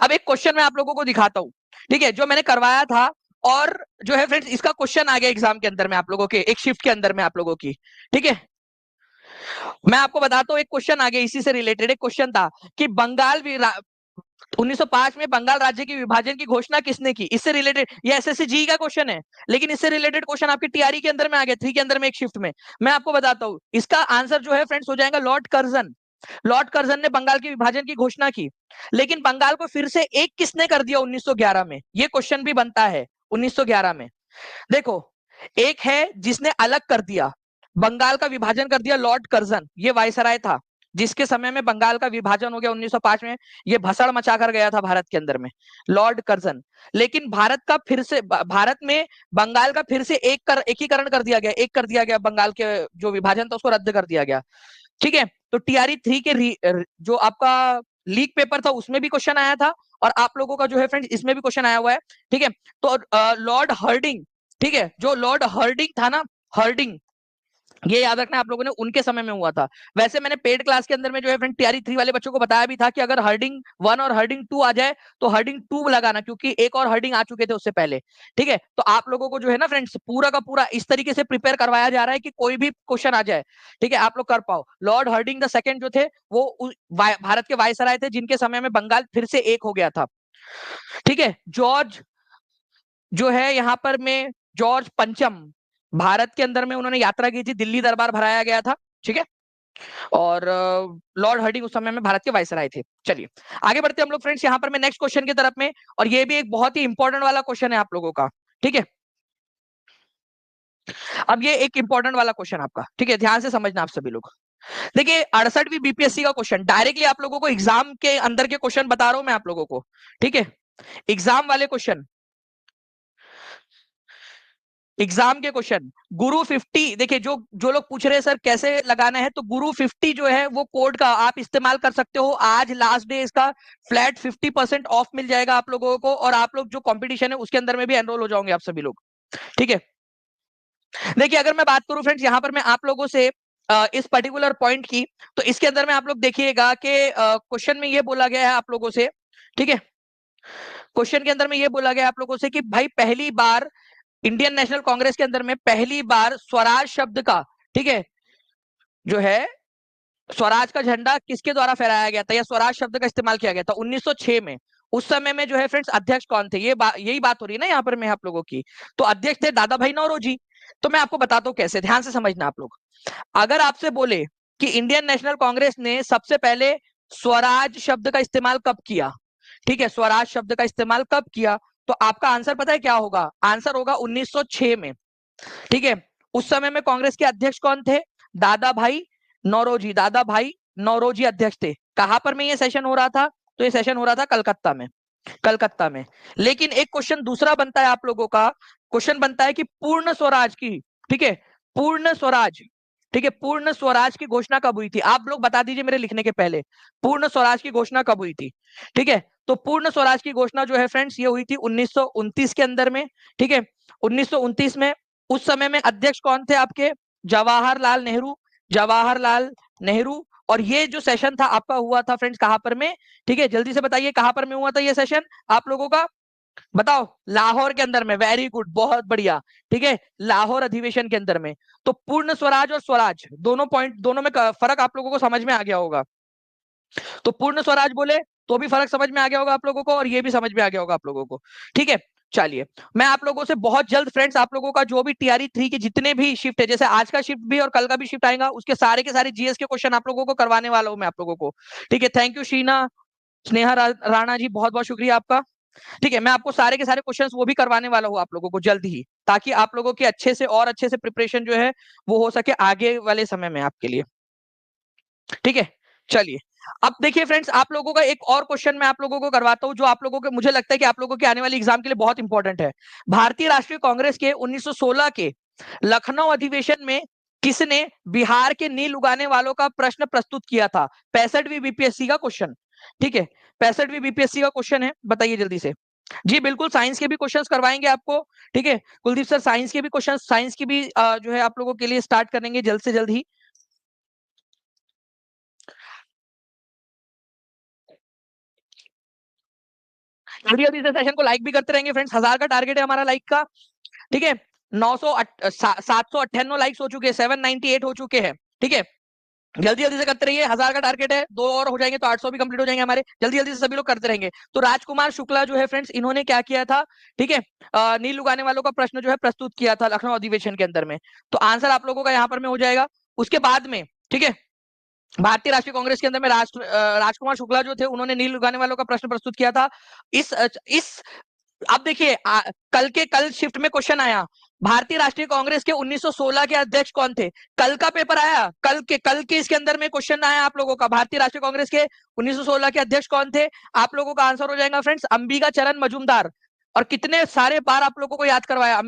अब एक क्वेश्चन मैं आप लोगों को दिखाता हूं, ठीक है, जो मैंने करवाया था, और जो है फ्रेंड्स इसका क्वेश्चन आ गया एग्जाम के अंदर में आप लोगों के एक शिफ्ट के अंदर में आप लोगों की। ठीक है, मैं आपको बताता हूं एक क्वेश्चन आ गया इसी से रिलेटेड। एक क्वेश्चन था कि 1905 में बंगाल राज्य के विभाजन की घोषणा किसने की, इससे रिलेटेड, ये एसएससी जी का क्वेश्चन है, लेकिन इससे रिलेटेड क्वेश्चन आपके टीआरई के अंदर में आ गया, 3 के अंदर में एक शिफ्ट में। मैं आपको बताता हूं इसका आंसर जो है फ्रेंड्स हो जाएगा लॉर्ड कर्जन। लॉर्ड कर्जन ने बंगाल के विभाजन की घोषणा की, लेकिन बंगाल को फिर से एक किसने कर दिया 1911 में, ये क्वेश्चन भी बनता है 1911 में। देखो, एक है जिसने अलग कर दिया, बंगाल का विभाजन कर दिया, लॉर्ड कर्जन, ये वायसराय था जिसके समय में बंगाल का विभाजन हो गया 1905 में, ये भसड़ मचा कर गया था भारत के अंदर में, लॉर्ड कर्जन। लेकिन भारत का फिर से, भारत में बंगाल का फिर से एकीकरण कर दिया गया, एक कर दिया गया, बंगाल के जो विभाजन था उसको रद्द कर दिया गया। ठीक है, तो टीआरई 3 के जो आपका लीक पेपर था उसमें भी क्वेश्चन आया था, और आप लोगों का जो है फ्रेंड्स इसमें भी क्वेश्चन आया हुआ है। ठीक है, तो लॉर्ड हर्डिंग, ठीक है, जो लॉर्ड हर्डिंग था ना, हर्डिंग, ये याद रखना आप लोगों ने, उनके समय में हुआ था। वैसे मैंने पेड क्लास के अंदर में जो है फ्रेंड टीआरई 3 वाले बच्चों को बताया भी था कि अगर हर्डिंग 1 और हर्डिंग 2 आ जाए तो हर्डिंग 2 लगाना, क्योंकि एक और हर्डिंग आ चुके थे उससे पहले। ठीक है, तो आप लोगों को जो है ना फ्रेंड्स पूरा का पूरा इस तरीके से प्रिपेयर करवाया जा रहा है कि कोई भी क्वेश्चन आ जाए, ठीक है, आप लोग कर पाओ। लॉर्ड हर्डिंग द सेकंड जो थे वो भारत के वायसराय थे जिनके समय में बंगाल फिर से एक हो गया था। ठीक है, जॉर्ज जो है यहाँ पर में जॉर्ज पंचम, भारत के अंदर में उन्होंने यात्रा की थी, दिल्ली दरबार भराया गया था। ठीक है, और लॉर्ड हर्डिंग उस समय में भारत के वायसराय थे। चलिए आगे बढ़ते हैं हम लोग फ्रेंड्स यहाँ पर मैं नेक्स्ट क्वेश्चन की तरफ में, और ये भी एक बहुत ही इंपॉर्टेंट वाला क्वेश्चन है आप लोगों का। ठीक है, अब ये एक इंपॉर्टेंट वाला क्वेश्चन आपका, ठीक है, ध्यान से समझना आप सभी लोग। देखिए 68वीं बीपीएससी का क्वेश्चन, डायरेक्टली आप लोगों को एग्जाम के अंदर के क्वेश्चन बता रहा हूं मैं आप लोगों को। ठीक है, एग्जाम वाले क्वेश्चन, एग्जाम के क्वेश्चन, गुरु 50, देखिए जो जो लोग पूछ रहे हैं सर कैसे लगाना है, तो गुरु 50 जो है वो कोड का आप इस्तेमाल कर सकते हो, आज लास्ट डे इसका, फ्लैट 50% ऑफ मिल जाएगा आप लोगों को, और आप लोग जो कंपटीशन है उसके अंदर में भी एनरोल हो जाओगे आप सभी लोग। ठीक है, देखिए अगर मैं बात करूं फ्रेंड्स यहाँ पर मैं आप लोगों से इस पर्टिकुलर पॉइंट की, तो इसके अंदर में आप लोग देखिएगा कि क्वेश्चन में ये बोला गया है आप लोगों से। ठीक है, क्वेश्चन के अंदर में ये बोला गया है आप लोगों से कि भाई पहली बार इंडियन नेशनल कांग्रेस के अंदर में पहली बार स्वराज शब्द का, ठीक है, जो है स्वराज का झंडा किसके द्वारा फहराया गया था, या स्वराज शब्द का इस्तेमाल किया गया था 1906 में। उस समय में जो है फ्रेंड्स अध्यक्ष कौन थे, यही बात हो रही है ना यहाँ पर मैं आप लोगों की, तो अध्यक्ष थे दादा भाई नौरोजी। तो मैं आपको बताता हूँ कैसे, ध्यान से समझना आप लोग। अगर आपसे बोले कि इंडियन नेशनल कांग्रेस ने सबसे पहले स्वराज शब्द का इस्तेमाल कब किया, ठीक है, स्वराज शब्द का इस्तेमाल कब किया, तो आपका आंसर पता है क्या होगा, आंसर होगा 1906 में। ठीक है, उस समय में कांग्रेस के अध्यक्ष कौन थे, दादा भाई नौरोजी, दादा भाई नौरोजी अध्यक्ष थे। कहां पर में ये सेशन हो रहा था, तो ये सेशन हो रहा था कलकत्ता में, कलकत्ता में। लेकिन एक क्वेश्चन दूसरा बनता है आप लोगों का, क्वेश्चन बनता है कि पूर्ण स्वराज की, ठीक है, पूर्ण स्वराज, ठीक है, पूर्ण स्वराज की घोषणा कब हुई थी, आप लोग बता दीजिए मेरे लिखने के पहले, पूर्ण स्वराज की घोषणा कब हुई थी। ठीक है, तो पूर्ण स्वराज की घोषणा जो है फ्रेंड्स ये हुई थी 1929 के अंदर में। ठीक है, 1929 में। उस समय में अध्यक्ष कौन थे आपके, जवाहरलाल नेहरू, जवाहरलाल नेहरू। और ये जो सेशन था आपका हुआ था फ्रेंड्स कहां पर में, ठीक है, जल्दी से बताइए कहां पर में हुआ था ये सेशन आप लोगों का, बताओ, लाहौर के अंदर में, वेरी गुड, बहुत बढ़िया। ठीक है, लाहौर अधिवेशन के अंदर में। तो पूर्ण स्वराज और स्वराज दोनों पॉइंट, दोनों में फर्क आप लोगों को समझ में आ गया होगा। तो पूर्ण स्वराज बोले तो भी फर्क समझ में आ गया होगा आप लोगों को, और ये भी समझ में आ गया होगा आप लोगों को। ठीक है, चलिए मैं आप लोगों से बहुत जल्द फ्रेंड्स आप लोगों का जो भी टीआरई 3 के जितने भी शिफ्ट है, जैसे आज का शिफ्ट भी और कल का भी शिफ्ट आएगा, उसके सारे के सारे जीएस के क्वेश्चन आप लोगों को करवाने वाला हूं मैं आप लोगों को। ठीक है, थैंक यू शीना स्नेहा राणा जी, बहुत बहुत शुक्रिया आपका। ठीक है, मैं आपको सारे के सारे क्वेश्चंस वो भी करवाने वाला हूँ आप लोगों को जल्द ही, ताकि आप लोगों के अच्छे से और अच्छे से प्रिपरेशन जो है वो हो सके आगे वाले समय में आपके लिए। ठीक है, चलिए अब देखिए फ्रेंड्स आप लोगों का एक और क्वेश्चन मैं आप लोगों को करवाता हूं, जो आप लोगों के, मुझे लगता है कि आप लोगों के आने वाले एग्जाम के लिए बहुत इंपॉर्टेंट है। भारतीय राष्ट्रीय कांग्रेस के 1916 के लखनऊ अधिवेशन में किसने बिहार के नील उगाने वालों का प्रश्न प्रस्तुत किया था? 65वीं बीपीएससी का क्वेश्चन। ठीक है, 65वीं बीपीएससी का क्वेश्चन है, बताइए जल्दी से। जी बिल्कुल, साइंस के भी क्वेश्चंस करवाएंगे आपको। ठीक है कुलदीप सर, साइंस के भी क्वेश्चन, साइंस की भी जो है आप लोगों के लिए स्टार्ट करेंगे जल्द से जल्द ही। जल्दी जल्दी से सेशन को लाइक भी करते रहेंगे फ्रेंड्स, 1000 का टारगेट है हमारा लाइक का। ठीक है, 798 लाइक्स हो चुके हैं, 798 हो चुके हैं। ठीक है, जल्दी जल्दी से करते रहिए, 1000 का टारगेट है, 2 और हो जाएंगे तो 800 भी कंप्लीट हो जाएंगे हमारे। जल्दी जल्दी से सभी लोग करते रहेंगे। तो राजकुमार शुक्ला जो है फ्रेंड्स, इन्होंने क्या किया था? ठीक है, नील उगाने वालों का प्रश्न जो है प्रस्तुत किया था लखनऊ अधिवेशन के अंदर में। तो आंसर आप लोगों का यहाँ पर में हो जाएगा। उसके बाद में ठीक है, भारतीय राष्ट्रीय कांग्रेस के अंदर में राजकुमार शुक्ला जो थे, उन्होंने नील उगाने वालों का प्रश्न प्रस्तुत किया था। इस अब देखिए, कल शिफ्ट में क्वेश्चन आया, भारतीय राष्ट्रीय कांग्रेस के 1916 के अध्यक्ष कौन थे? कल का पेपर आया, कल के इसके अंदर में क्वेश्चन आया आप लोगों का, भारतीय राष्ट्रीय कांग्रेस के 1916 के अध्यक्ष कौन थे? आप लोगों का आंसर हो जाएगा फ्रेंड्स, अंबिका चरण मजूमदार। और कितने सारे बार आप लोगों को याद करवाया,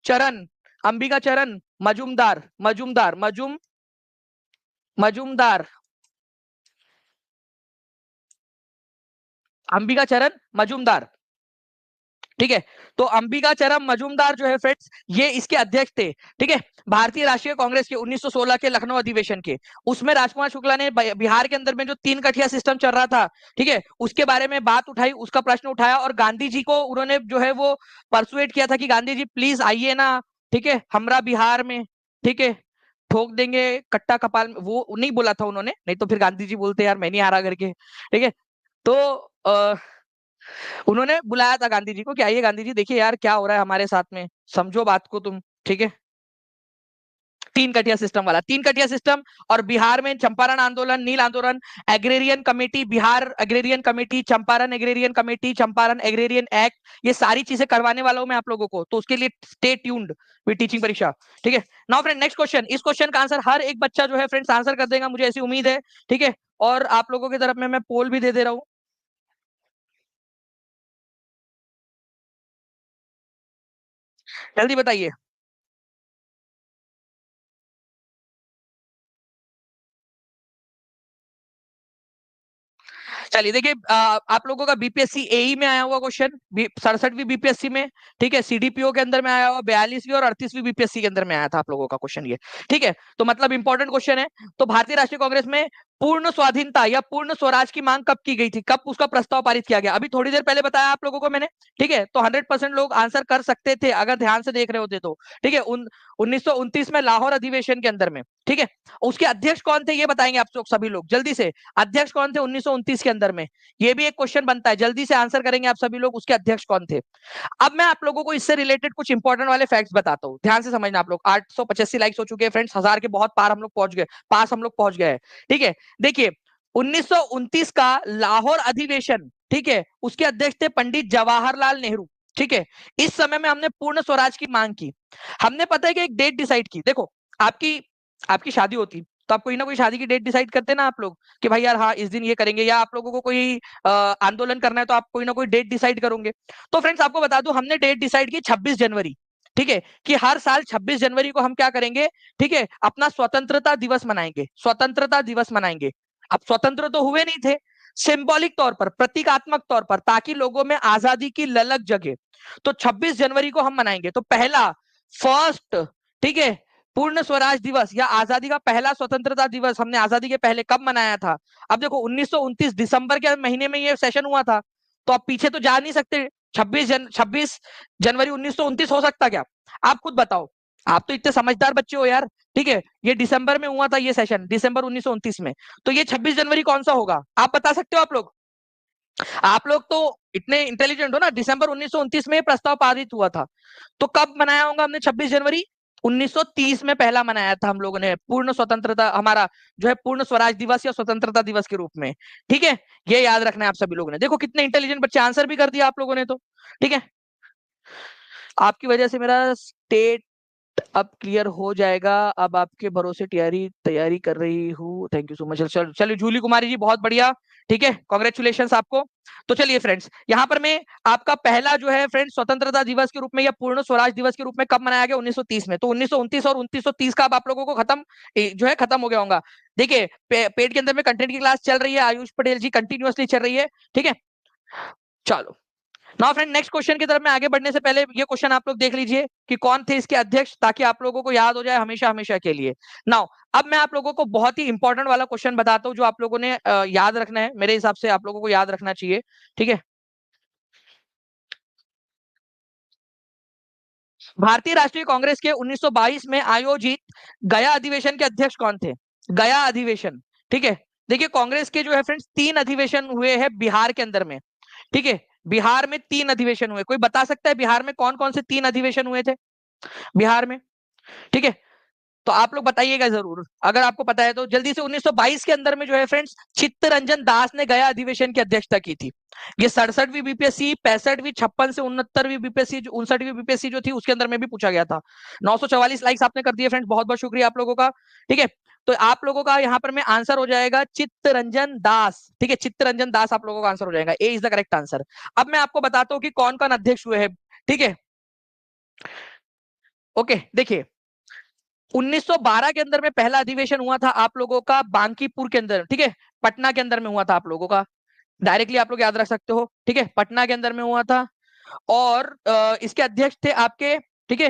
चरण अंबिका चरण मजूमदार, मजूमदार, अंबिका चरण मजूमदार। ठीक है, तो अंबिका चरम मजूमदार जो है फ्रेंड्स, ये इसके अध्यक्ष थे। ठीक है, भारतीय राष्ट्रीय कांग्रेस के 1916 के लखनऊ अधिवेशन के, उसमें राजकुमार शुक्ला ने बिहार के अंदर में जो 3 कठिया सिस्टम चल रहा था, ठीक है, उसके बारे में बात उठाई, उसका प्रश्न उठाया, और गांधी जी को उन्होंने जो है वो परसुएट किया था कि गांधी जी प्लीज आइए ना, ठीक है, हमरा बिहार में, ठीक है, ठोक देंगे कट्टा कपाल में। वो नहीं बोला था उन्होंने, नहीं तो फिर गांधी जी बोलते यार मैं नहीं आ रहा करके। ठीक है, तो उन्होंने बुलाया था गांधी जी को कि आइए गांधी जी, देखिए यार क्या हो रहा है हमारे साथ में, समझो बात को तुम। ठीक है, 3 कटिया सिस्टम वाला, 3 कटिया सिस्टम, और बिहार में चंपारण आंदोलन, नील आंदोलन, agrarian committee, Bihar agrarian committee, Champaran agrarian committee, Champaran agrarian act, ये सारी चीजें करवाने वाला हूं मैं आप लोगों को, तो उसके लिए स्टे ट्यून्ड विद टीचिंग परीक्षा। ठीक है, नाउ फ्रेंड नेक्स्ट क्वेश्चन, इस क्वेश्चन का आंसर हर एक बच्चा जो है फ्रेंड्स आंसर कर देगा, मुझे ऐसी उम्मीद है। ठीक है, और आप लोगों की तरफ में मैं पोल भी दे दे रहा हूँ, जल्दी बताइए। चलिए देखिए, आप लोगों का बीपीएससी एई में आया हुआ क्वेश्चन, 67वीं बीपीएससी में, ठीक है, सीडीपीओ के अंदर में आया हुआ, 42वीं और 38वीं बीपीएससी के अंदर में आया था आप लोगों का क्वेश्चन ये। ठीक है, तो मतलब इंपॉर्टेंट क्वेश्चन है। तो भारतीय राष्ट्रीय कांग्रेस में पूर्ण स्वाधीनता या पूर्ण स्वराज की मांग कब की गई थी, कब उसका प्रस्ताव पारित किया गया? अभी थोड़ी देर पहले बताया आप लोगों को मैंने। ठीक है, तो 100% लोग आंसर कर सकते थे अगर ध्यान से देख रहे होते तो। ठीक है, 1929 में लाहौर अधिवेशन के अंदर में। ठीक है, उसके अध्यक्ष कौन थे ये बताएंगे आप लोग सभी लोग जल्दी से, अध्यक्ष कौन थे 1929 के अंदर में? ये भी एक क्वेश्चन बनता है, जल्दी से आंसर करेंगे आप सभी लोग, उसके अध्यक्ष कौन थे? अब मैं आप लोगों को इससे रिलेटेड कुछ इंपॉर्टेंट वाले फैक्ट्स बताता हूँ, ध्यान से समझना आप लोग। 885 लाइक्स हो चुके हैं फ्रेंड्स, 1000 के बहुत पार हम लोग पहुंच गए, पास हम लोग पहुंच गए हैं। ठीक है, देखिए 1929 का लाहौर अधिवेशन, ठीक है, उसके अध्यक्ष थे पंडित जवाहरलाल नेहरू। ठीक है, इस समय में हमने पूर्ण स्वराज की मांग की। हमने पता है कि एक डेट डिसाइड की, देखो आपकी आपकी शादी होती तो आप कोई ना कोई शादी की डेट डिसाइड करते ना आप लोग, कि भाई यार हाँ इस दिन ये करेंगे, या आप लोगों को कोई आंदोलन करना है तो आप कोई ना कोई डेट डिसाइड करोगे। तो फ्रेंड्स आपको बता दूं, हमने डेट डिसाइड की 26 जनवरी। ठीक है, कि हर साल 26 जनवरी को हम क्या करेंगे, ठीक है, अपना स्वतंत्रता दिवस मनाएंगे, स्वतंत्रता दिवस मनाएंगे। अब स्वतंत्र तो हुए नहीं थे, सिंबॉलिक तौर पर, प्रतीकात्मक तौर पर, ताकि लोगों में आजादी की ललक जगे, तो 26 जनवरी को हम मनाएंगे। तो पहला, फर्स्ट, ठीक है, पूर्ण स्वराज दिवस या आजादी का पहला स्वतंत्रता दिवस हमने आजादी के पहले कब मनाया था? अब देखो 1929 दिसंबर के महीने में ये सेशन हुआ था, तो आप पीछे तो जा नहीं सकते। 26 जनवरी 1929 हो सकता क्या? आप खुद बताओ, आप तो इतने समझदार बच्चे हो यार। ठीक है, ये दिसंबर में हुआ था ये सेशन, दिसंबर 1929 में, तो ये 26 जनवरी कौन सा होगा? आप बता सकते हो आप लोग? आप लोग तो इतने इंटेलिजेंट हो ना, दिसंबर 1929 में प्रस्ताव पारित हुआ था, तो कब मनाया होगा हमने 26 जनवरी? 1930 में पहला मनाया था हम लोगों ने पूर्ण स्वतंत्रता, हमारा जो है पूर्ण स्वराज दिवस या स्वतंत्रता दिवस के रूप में। ठीक है, ये याद रखना है आप सभी लोगों ने। देखो कितने इंटेलिजेंट बच्चे, आंसर भी कर दिया आप लोगों ने तो। ठीक है, आपकी वजह से मेरा स्टेट अब क्लियर हो जाएगा, अब आपके भरोसे तैयारी कर रही हूँ। Thank you so much. चलिए जूली कुमारी जी, बहुत बढ़िया, ठीक है, कॉन्ग्रेचुलेशन आपको। तो चलिए फ्रेंड्स, यहाँ पर मैं आपका पहला जो है फ्रेंड्स स्वतंत्रता दिवस के रूप में या पूर्ण स्वराज दिवस के रूप में कब मनाया गया? 1930 में। तो 1929 और 1930 का अब आप लोगों को खत्म हो गया होगा। देखिए पेट के अंदर में कंटेंट की क्लास चल रही है, आयुष पटेल जी कंटिन्यूअसली चल रही है, ठीक है। चलो नाउ फ्रेंड, नेक्स्ट क्वेश्चन की तरफ में आगे बढ़ने से पहले ये क्वेश्चन आप लोग देख लीजिए कि कौन थे इसके अध्यक्ष, ताकि आप लोगों को याद हो जाए हमेशा हमेशा के लिए। नाउ अब मैं आप लोगों को बहुत ही इंपॉर्टेंट वाला क्वेश्चन बताता हूं, जो आप लोगों ने याद रखना है, मेरे हिसाब से आप लोगों को याद रखना चाहिए, ठीक है। भारतीय राष्ट्रीय कांग्रेस के 1922 में आयोजित गया अधिवेशन के अध्यक्ष कौन थे? गया अधिवेशन, ठीक है। देखिए कांग्रेस के जो है फ्रेंड्स 3 अधिवेशन हुए हैं बिहार के अंदर में, ठीक है। बिहार में 3 अधिवेशन हुए, कोई बता सकता है बिहार में कौन कौन से 3 अधिवेशन हुए थे बिहार में? ठीक है, तो आप लोग बताइएगा जरूर अगर आपको पता है तो जल्दी से। 1922 के अंदर में जो है फ्रेंड्स चित्तरंजन दास ने गया अधिवेशन की अध्यक्षता की थी। ये 67वीं बीपीएससी, 65वीं, 56 से 69वीं बीपीएससी, 59वीं बीपीएससी जो थी उसके अंदर में भी पूछा गया था। 944 लाइक्स आपने कर दिए फ्रेंड्स, बहुत बहुत शुक्रिया आप लोगों का, ठीक है। तो आप लोगों का यहाँ पर में आंसर हो जाएगा चित्तरंजन दास, ठीक है, चित्तरंजन दास आप लोगों का आंसर हो जाएगा, ए इज द करेक्ट आंसर। अब मैं आपको बताता हूँ कि कौन कौन अध्यक्ष हुए हैं, ठीक है। ओके देखिए 1912 के अंदर में पहला अधिवेशन हुआ था आप लोगों का बांकीपुर के अंदर, ठीक है, पटना के अंदर में हुआ था आप लोगों का, डायरेक्टली आप लोग याद रख सकते हो, ठीक है, पटना के अंदर में हुआ था। और इसके अध्यक्ष थे आपके, ठीक है,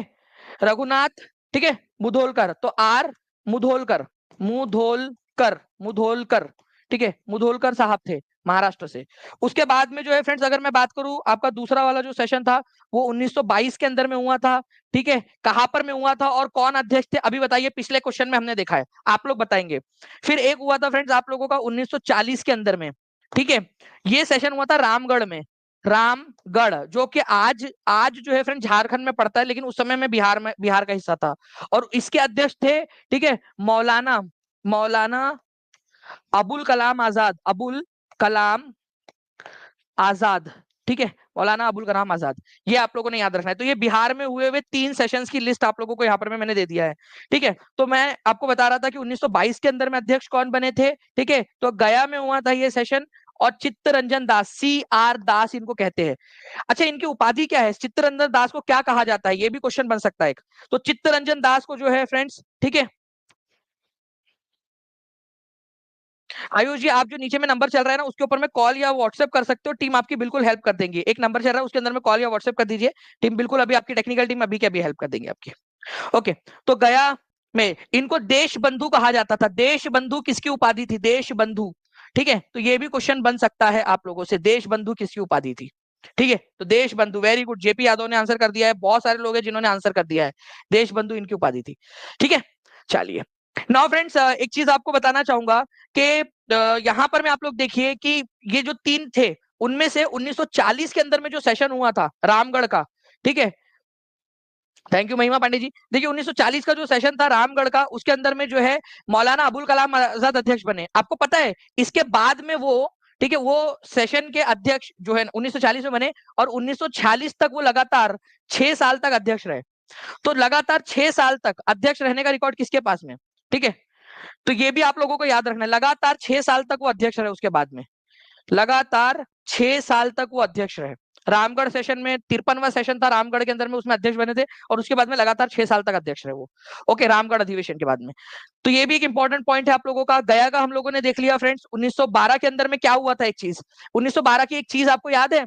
रघुनाथ, ठीक है, मुधोलकर, तो आर मुधोलकर, मुधोलकर, ठीक है, मुधोलकर साहब थे महाराष्ट्र से। उसके बाद में जो है फ्रेंड्स अगर मैं बात करूं, आपका दूसरा वाला जो सेशन था वो 1922 के अंदर में हुआ था, ठीक है। कहां पर में हुआ था और कौन अध्यक्ष थे अभी बताइए, पिछले क्वेश्चन में हमने देखा है, आप लोग बताएंगे। फिर एक हुआ था फ्रेंड्स आप लोगों का 1940 के अंदर में, ठीक है, ये सेशन हुआ था रामगढ़ में, रामगढ़ जो कि आज आज जो है फ्रेंड झारखंड में पड़ता है, लेकिन उस समय में बिहार का हिस्सा था। और इसके अध्यक्ष थे, ठीक है, मौलाना मौलाना अबुल कलाम आजाद, अबुल कलाम आजाद, ठीक है, मौलाना अबुल कलाम आजाद, ये आप लोगों ने याद रखना है। तो ये बिहार में हुए हुए 3 सेशंस की लिस्ट आप लोगों को यहाँ पर मैंने दे दिया है, ठीक है। तो मैं आपको बता रहा था कि 1922 के अंदर में अध्यक्ष कौन बने थे, ठीक है, तो गया में हुआ था ये सेशन। और चित्तरंजन दास, CR दास इनको कहते हैं। अच्छा इनकी उपाधि क्या है, चित्तरंजन दास को क्या कहा जाता है, ये भी क्वेश्चन बन सकता है एक। तो चित्तरंजन दास को जो है फ्रेंड्स, ठीक है, आयुष जी आप जो नीचे में नंबर चल रहा है ना उसके ऊपर में कॉल या व्हाट्सएप कर सकते हो, टीम आपकी बिल्कुल हेल्प कर देंगी। एक नंबर चल रहा है उसके अंदर में कॉल या व्हाट्सएप कर दीजिए, टीम बिल्कुल अभी आपकी टेक्निकल टीम अभी के अभी हेल्प कर देंगे आपकी। ओके, तो गया में इनको देश बंधु कहा जाता था। देश बंधु किसकी उपाधि थी, देश बंधु, ठीक है। तो ये भी क्वेश्चन बन सकता है आप लोगों से, देश बंधु किसकी उपाधि थी, ठीक है। तो देश बंधु, वेरी गुड, जेपी यादव ने आंसर कर दिया है, बहुत सारे लोग हैं जिन्होंने आंसर कर दिया है, देश बंधु इनकी उपाधि थी, ठीक है। चलिए नाउ फ्रेंड्स एक चीज आपको बताना चाहूंगा कि यहाँ पर मैं आप लोग देखिए कि ये जो 3 थे उनमें से 1940 के अंदर में जो सेशन हुआ था रामगढ़ का, ठीक है, थैंक यू महिमा पांडे जी। देखिए 1940 का जो सेशन था रामगढ़ का, उसके अंदर में जो है मौलाना अबुल कलाम आजाद अध्यक्ष बने। आपको पता है इसके बाद में वो, ठीक है, वो सेशन के अध्यक्ष जो है 1940 में बने, और 1946 तक वो लगातार 6 साल तक अध्यक्ष रहे। तो लगातार 6 साल तक अध्यक्ष रहने का रिकॉर्ड किसके पास में, ठीक है। तो ये भी आप लोगों को याद रखना है, लगातार 6 साल तक वो अध्यक्ष रहे, उसके बाद में लगातार 6 साल तक वो अध्यक्ष रहे। रामगढ़ सेशन में 53वां सेशन था रामगढ़ के अंदर में, उसमें अध्यक्ष बने थे, और उसके बाद में लगातार 6 साल तक अध्यक्ष रहे वो। ओके, रामगढ़ अधिवेशन के बाद में। तो ये भी एक इंपॉर्टेंट पॉइंट है आप लोगों का। गया का हम लोगों ने देख लिया फ्रेंड्स। 1912 के अंदर में क्या हुआ था, एक चीज 1912 की एक चीज आपको याद है,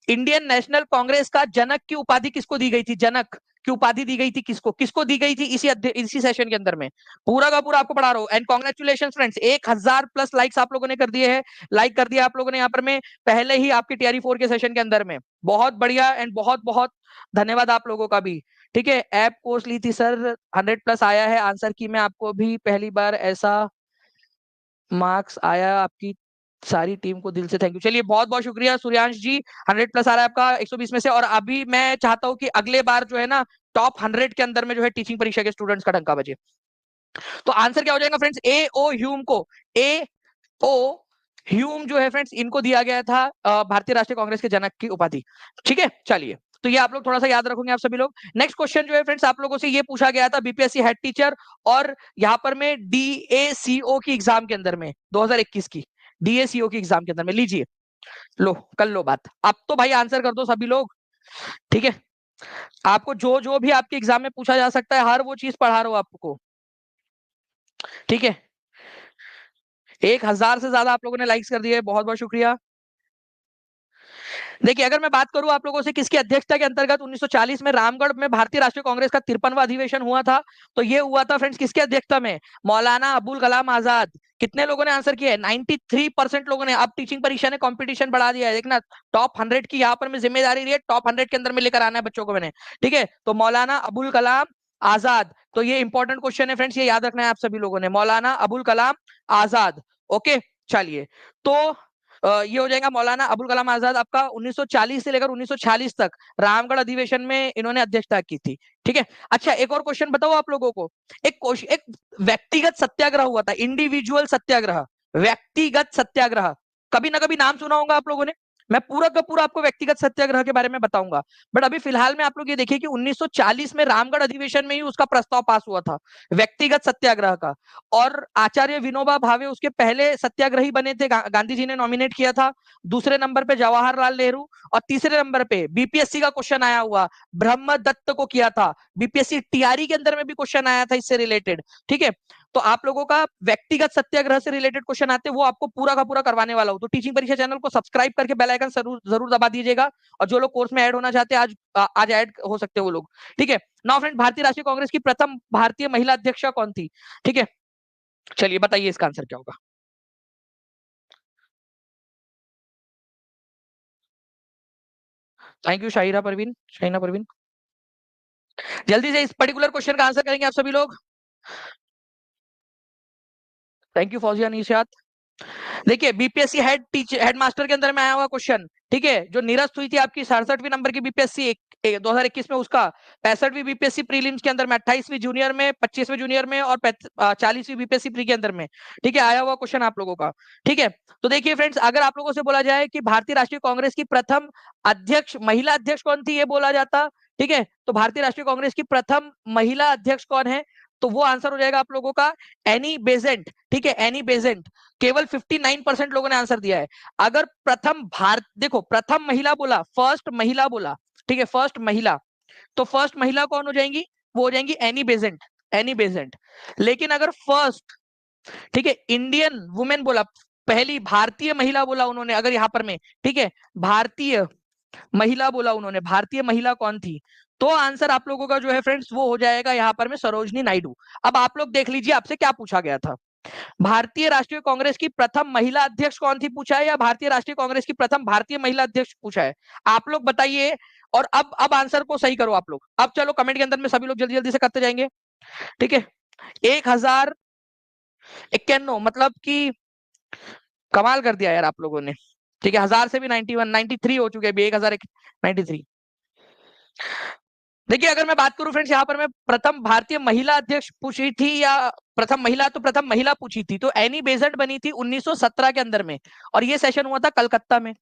इंडियन नेशनल कांग्रेस का जनक की उपाधि किसको दी गई थी, जनक की उपाधि दी गई थी किसको, किसको दी गई थी इसी सेशन के अंदर में, पूरा का पूरा आपको पढ़ा रहा हूं। एंड कॉन्ग्रेचुलेशन फ्रेंड्स, 1000+ लाइक्स आप लोगों ने कर दिए हैं, लाइक कर दिया आप लोगों ने यहाँ पर में पहले ही आपके टीआरई 4 के सेशन के अंदर में, बहुत बढ़िया। एंड बहुत बहुत धन्यवाद आप लोगों का भी, ठीक है। ऐप कोर्स ली थी सर, 100+ आया है आंसर की, मैं आपको भी पहली बार ऐसा मार्क्स आया, आपकी सारी टीम को दिल से थैंक यू। चलिए बहुत बहुत शुक्रिया सूर्यांश जी, 100+ आ रहा है आपका 120 में से। और अभी मैं चाहता हूं कि अगले बार जो है ना टॉप 100 के अंदर में जो है टीचिंग परीक्षा के स्टूडेंट्स का डंका बजे। तो आंसर क्या हो जाएगा फ्रेंड्स, ए ओ ह्यूम को, ए ओ ह्यूम जो है फ्रेंड्स इनको दिया गया था भारतीय राष्ट्रीय कांग्रेस के जनक की उपाधि, ठीक है। चलिए तो ये आप लोग थोड़ा सा याद रखोगे आप सभी लोग। नेक्स्ट क्वेश्चन जो है फ्रेंड्स आप लोगों से ये पूछा गया था बीपीएससी हेड टीचर और यहाँ पर में डीएसीओ की एग्जाम के अंदर में 2021 की डीएसीओ की एग्जाम के अंदर में। लीजिए, लो कर लो बात, अब तो भाई आंसर कर दो सभी लोग, ठीक है। आपको जो जो भी आपके एग्जाम में पूछा जा सकता है हर वो चीज पढ़ा रहा हूं आपको, ठीक है। 1000 से ज्यादा आप लोगों ने लाइक्स कर दिए, बहुत बहुत शुक्रिया। देखिए, अगर मैं बात करूं आप लोगों से किसकी अध्यक्षता के अंतर्गत 1940 में रामगढ़ में भारतीय राष्ट्रीय कांग्रेस का 53वां अधिवेशन हुआ था, तो ये हुआ था फ्रेंड्स किसकी अध्यक्षता में? मौलाना अबुल कलाम आजाद। कितने लोगों ने आंसर किया है? 93% लोगों ने। अब टीचिंग परीक्षा ने कंपटीशन बढ़ा दिया है, देखना टॉप 100 की यहाँ पर मैं जिम्मेदारी रही है, टॉप 100 के अंदर में लेकर आना है बच्चों को मैंने, ठीक है। तो मौलाना अबुल कलाम आजाद, तो ये इंपॉर्टेंट क्वेश्चन है फ्रेंड्स, ये याद रखना है आप सभी लोगों ने, मौलाना अबुल कलाम आजाद। ओके, चलिए, तो ये हो जाएगा मौलाना अबुल कलाम आजाद। आपका 1940 से लेकर 1946 तक रामगढ़ अधिवेशन में इन्होंने अध्यक्षता की थी, ठीक है। अच्छा, एक और क्वेश्चन बताओ आप लोगों को, एक व्यक्तिगत सत्याग्रह हुआ था, इंडिविजुअल सत्याग्रह, व्यक्तिगत सत्याग्रह, कभी ना कभी नाम सुना होगा आप लोगों ने। मैं पूरा का पूरा आपको व्यक्तिगत सत्याग्रह के बारे में बताऊंगा, बट अभी फिलहाल में आप लोग ये देखिए कि 1940 में रामगढ़ अधिवेशन में ही उसका प्रस्ताव पास हुआ था, व्यक्तिगत सत्याग्रह का। और आचार्य विनोबा भावे उसके पहले सत्याग्रही बने थे, गांधी जी ने नॉमिनेट किया था। दूसरे नंबर पे जवाहरलाल नेहरू, और तीसरे नंबर पे बीपीएससी का क्वेश्चन आया हुआ ब्रह्मदत्त को किया था। बीपीएससी टीआरई के अंदर में भी क्वेश्चन आया था इससे रिलेटेड, ठीक है। तो आप लोगों का व्यक्तिगत सत्याग्रह से रिलेटेड क्वेश्चन आते हैं, वो आपको पूरा का पूरा करवाने वाला हूं। तो टीचिंग परीक्षा चैनल को सब्सक्राइब करके बेल आइकन जरूर जरूर दबा दीजिएगा, और जो लोग कोर्स में ऐड होना चाहते हैं आज ऐड हो सकते हैं वो लोग, ठीक है। नाउ फ्रेंड, भारतीय राष्ट्रीय कांग्रेस की प्रथम भारतीय महिला अध्यक्ष कौन थी? ठीक है, चलिए बताइए इसका आंसर क्या होगा। Thank you Shahira Parveen, Shahina Parveen. जल्दी से इस पर्टिकुलर क्वेश्चन का आंसर करेंगे आप सभी लोग। Thank you Fauzia Nishat. देखिए, BPSC head teacher headmaster के अंदर में आया हुआ क्वेश्चन, ठीक है, जो निरस्त हुई थी आपकी 67वीं नंबर की बीपीएससी 2021 में, उसका 65वीं बीपीएससी प्रीलिम्स के अंदर में, 28वीं जूनियर में, 25वीं जूनियर में, और 40वीं बीपीएससी प्री के अंदर में, ठीक है, आया हुआ क्वेश्चन आप लोगों का, ठीक है। तो देखिए फ्रेंड्स, अगर आप लोगों से बोला जाए कि भारतीय राष्ट्रीय कांग्रेस की प्रथम अध्यक्ष महिला अध्यक्ष कौन थी, ये बोला जाता, ठीक है, तो भारतीय राष्ट्रीय कांग्रेस की प्रथम महिला अध्यक्ष कौन है, तो वो आंसर हो जाएगा आप लोगों का एनी बेजेंट, ठीक है, एनी बेजेंट। केवल 59% लोगों ने आंसर दिया है। अगर प्रथम भारत, देखो प्रथम महिला बोला, फर्स्ट महिला बोला, ठीक है, फर्स्ट महिला, तो फर्स्ट महिला कौन हो जाएंगी? वो हो जाएंगी एनी बेजेंट, एनी बेजेंट। लेकिन अगर फर्स्ट, ठीक है, इंडियन वुमेन बोला, पहली भारतीय महिला बोला उन्होंने, अगर यहां पर में, ठीक है, भारतीय महिला बोला उन्होंने, भारतीय महिला कौन थी, तो आंसर आप लोगों का जो है फ्रेंड्स वो हो जाएगा यहां पर में सरोजनी नायडू। अब आप लोग देख लीजिए, आपसे क्या पूछा गया था, भारतीय राष्ट्रीय कांग्रेस की प्रथम महिला अध्यक्ष कौन थी पूछा है, या भारतीय राष्ट्रीय कांग्रेस की प्रथम भारतीय महिला अध्यक्ष पूछा है? आप लोग बताइए। और अब आंसर को सही करो आप लोग। अब चलो कमेंट के अंदर में सभी लोग जल्दी जल्दी से करते जाएंगे, ठीक है। 1091, मतलब कि कमाल कर दिया यार आप लोगों ने, ठीक है। 1000 से भी 93 हो चुके हैं अभी, 1093। देखिए, अगर मैं बात करूं फ्रेंड्स, यहाँ पर मैं प्रथम भारतीय महिला अध्यक्ष पूछी थी या प्रथम महिला, तो प्रथम महिला पूछी थी, तो एनी बेजेंट बनी थी 1917 के अंदर में, और ये सेशन हुआ था कलकत्ता में,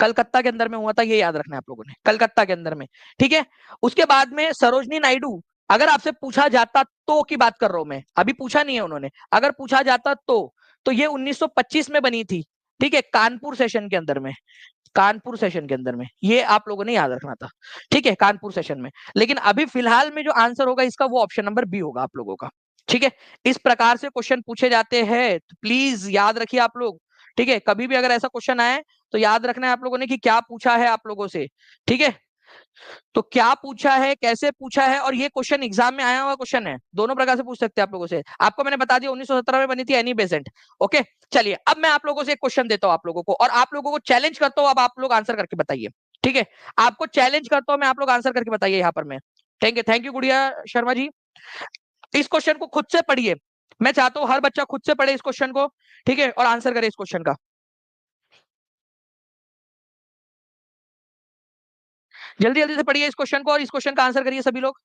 कलकत्ता के अंदर में हुआ था, ये याद रखना है आप लोगों ने, कलकत्ता के अंदर में, ठीक है। उसके बाद में सरोजनी नायडू, अगर आपसे पूछा जाता तो की बात कर रहा हूं मैं, अभी पूछा नहीं है उन्होंने, अगर पूछा जाता तो ये 1925 में बनी थी, ठीक है, कानपुर सेशन के अंदर में, कानपुर सेशन के अंदर में, ये आप लोगों ने याद रखना था, ठीक है, कानपुर सेशन में। लेकिन अभी फिलहाल में जो आंसर होगा इसका, वो ऑप्शन नंबर बी होगा आप लोगों का, ठीक है। इस प्रकार से क्वेश्चन पूछे जाते हैं, तो प्लीज याद रखिए आप लोग, ठीक है। कभी भी अगर ऐसा क्वेश्चन आए तो याद रखना है आप लोगों ने कि क्या पूछा है आप लोगों से, ठीक है। तो क्या पूछा है, कैसे पूछा है, और ये क्वेश्चन एग्जाम में आया हुआ क्वेश्चन है, दोनों प्रकार से पूछ सकते हैं आप लोगों से। आपको मैंने बता दिया 1917 में बनी थी एनी बेसेंट, ओके। चलिए, अब मैं आप लोगों से एक क्वेश्चन देता हूं आप लोगों को, और आप लोगों को चैलेंज करता हूं, अब आप लोग आंसर करके बताइए, ठीक है। आपको चैलेंज करता हूं मैं, आप लोग आंसर करके बताइए यहाँ पर मैं। थैंक यू गुड़िया शर्मा जी। इस क्वेश्चन को खुद से पढ़िए, मैं चाहता हूं हर बच्चा खुद से पढ़े इस क्वेश्चन को, ठीक है, और आंसर करे इस क्वेश्चन का। जल्दी जल्दी से पढ़िए इस क्वेश्चन को, और इस क्वेश्चन का आंसर करिए सभी लोग।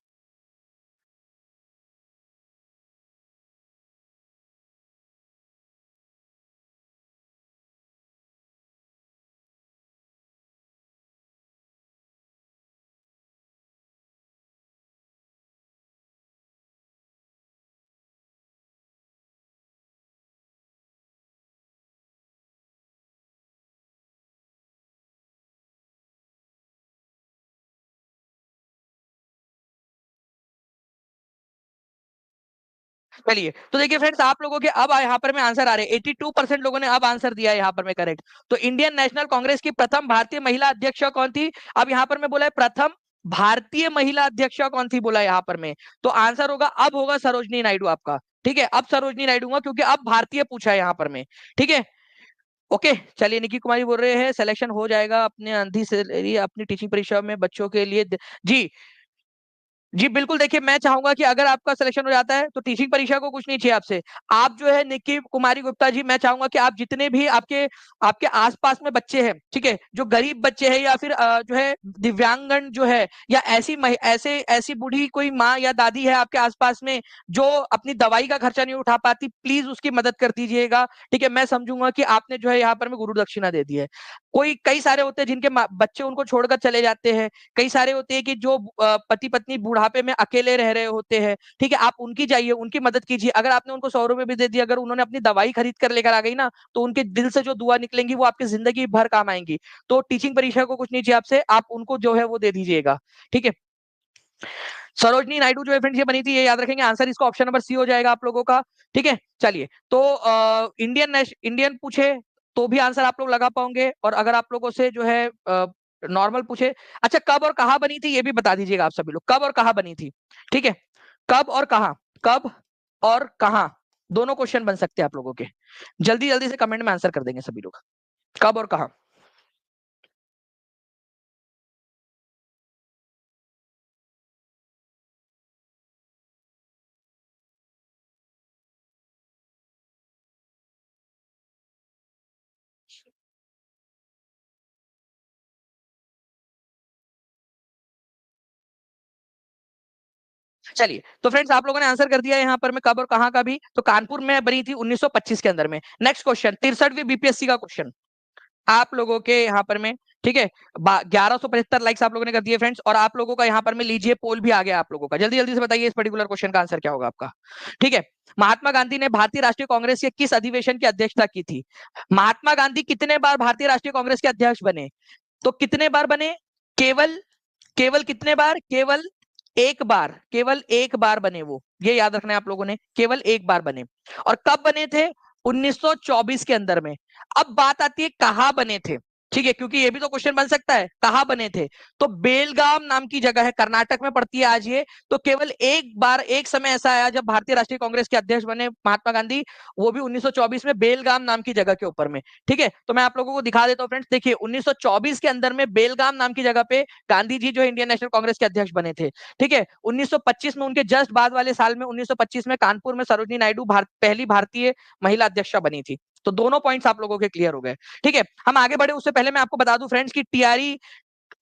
चलिए, तो देखिए फ्रेंड्स, आप लोगों के अब यहाँ पर में आंसर आ रहे हैं। 82% लोगों ने अब आंसर दिया है यहाँ पर में करेक्ट। तो इंडियन नेशनल कांग्रेस की प्रथम भारतीय महिला अध्यक्ष कौन थी? अब यहाँ पर में बोला है प्रथम भारतीय महिला अध्यक्ष कौन थी, बोला यहाँ पर में। तो आंसर होगा, अब होगा सरोजनी नायडू आपका। ठीक है, अब सरोजनी नायडू होगा, क्योंकि अब भारतीय पूछा है यहाँ पर में। ठीक है, ओके। चलिए, निकी कुमारी बोल रहे हैं सिलेक्शन हो जाएगा अपने अंधी से अपनी टीचिंग परीक्षा में बच्चों के लिए जी जी बिल्कुल। देखिए, मैं चाहूंगा कि अगर आपका सिलेक्शन हो जाता है तो टीचिंग परीक्षा को कुछ नहीं चाहिए आपसे। आप जो है निक्की कुमारी गुप्ता जी, मैं चाहूंगा कि आप जितने भी आपके आपके आसपास में बच्चे हैं, ठीक है, जो गरीब बच्चे हैं या फिर जो है दिव्यांगन जो है, या ऐसे ऐसी बूढ़ी कोई माँ या दादी है आपके आसपास में जो अपनी दवाई का खर्चा नहीं उठा पाती, प्लीज उसकी मदद कर दीजिएगा। ठीक है, मैं समझूंगा कि आपने जो है यहाँ पर में गुरु दक्षिणा दे दी है। कोई कई सारे होते हैं जिनके बच्चे उनको छोड़कर चले जाते हैं। कई सारे होते हैं कि जो पति पत्नी बुढ़ापे में अकेले रह रहे होते हैं। ठीक है, आप उनकी जाइए, उनकी मदद कीजिए। अगर आपने उनको 100 रुपए भी दे दिए, अगर उन्होंने अपनी दवाई खरीद कर लेकर आ गई ना, तो उनके दिल से जो दुआ निकलेंगी वो आपकी जिंदगी भर काम आएंगी। तो टीचिंग परीक्षा को कुछ नहीं चाहिए आपसे, आप उनको जो है वो दे दीजिएगा। ठीक है, सरोजनी नायडू जो है फ्रेंड्स ये बनी थी, ये याद रखेंगे। आंसर इसका ऑप्शन नंबर सी हो जाएगा आप लोगों का। ठीक है, चलिए, तो इंडियन पूछे तो भी आंसर आप लोग लगा पाओगे, और अगर आप लोगों से जो है नॉर्मल पूछे, अच्छा कब और कहां बनी थी ये भी बता दीजिएगा आप सभी लोग, कब और कहां बनी थी। ठीक है, कब और कहां, कब और कहां, दोनों क्वेश्चन बन सकते हैं आप लोगों के। जल्दी जल्दी से कमेंट में आंसर कर देंगे सभी लोग, कब और कहां। चलिए, तो फ्रेंड्स आप लोगों ने आंसर कर दिया यहाँ पर में कब और कहां का भी। तो कानपुर में बनी थी 1925 के अंदर में। नेक्स्ट क्वेश्चन, 63वीं बीपीएससी का क्वेश्चन आप लोगों के यहाँ पर में। ठीक है, 1175 लाइक्स आप लोगों ने कर दिए फ्रेंड्स, और आप लोगों का यहाँ पर में लीजिए पोल भी आ गया आप लोगों का। जल्दी जल्दी से बताइए इस पर्टिकुलर क्वेश्चन का आंसर क्या होगा आपका। ठीक है, महात्मा गांधी ने भारतीय राष्ट्रीय कांग्रेस के किस अधिवेशन की अध्यक्षता की थी? महात्मा गांधी कितने बार भारतीय राष्ट्रीय कांग्रेस के अध्यक्ष बने? तो कितने बार बने? केवल केवल कितने बार? केवल एक बार, केवल एक बार बने वो, ये याद रखना है आप लोगों ने, केवल एक बार बने। और कब बने थे? 1924 के अंदर में। अब बात आती है कहां बने थे। ठीक है, क्योंकि ये भी तो क्वेश्चन बन सकता है, कहां बने थे। तो बेलगाम नाम की जगह है, कर्नाटक में पड़ती है आज ये। तो केवल एक बार, एक समय ऐसा आया जब भारतीय राष्ट्रीय कांग्रेस के अध्यक्ष बने महात्मा गांधी, वो भी 1924 में बेलगाम नाम की जगह के ऊपर में। ठीक है, तो मैं आप लोगों को दिखा देता हूँ फ्रेंड्स, देखिए 1924 के अंदर में बेलगाम नाम की जगह पे गांधी जी जो है इंडियन नेशनल कांग्रेस के अध्यक्ष बने थे। ठीक है, 1925 में, उनके जस्ट बाद वाले साल में 1925 में कानपुर में सरोजनी नायडू पहली भारतीय महिला अध्यक्षा बनी थी। तो दोनों पॉइंट्स आप लोगों के क्लियर हो गए। ठीक है, हम आगे बढ़े उससे पहले मैं आपको बता दूं फ्रेंड्स की टीआरई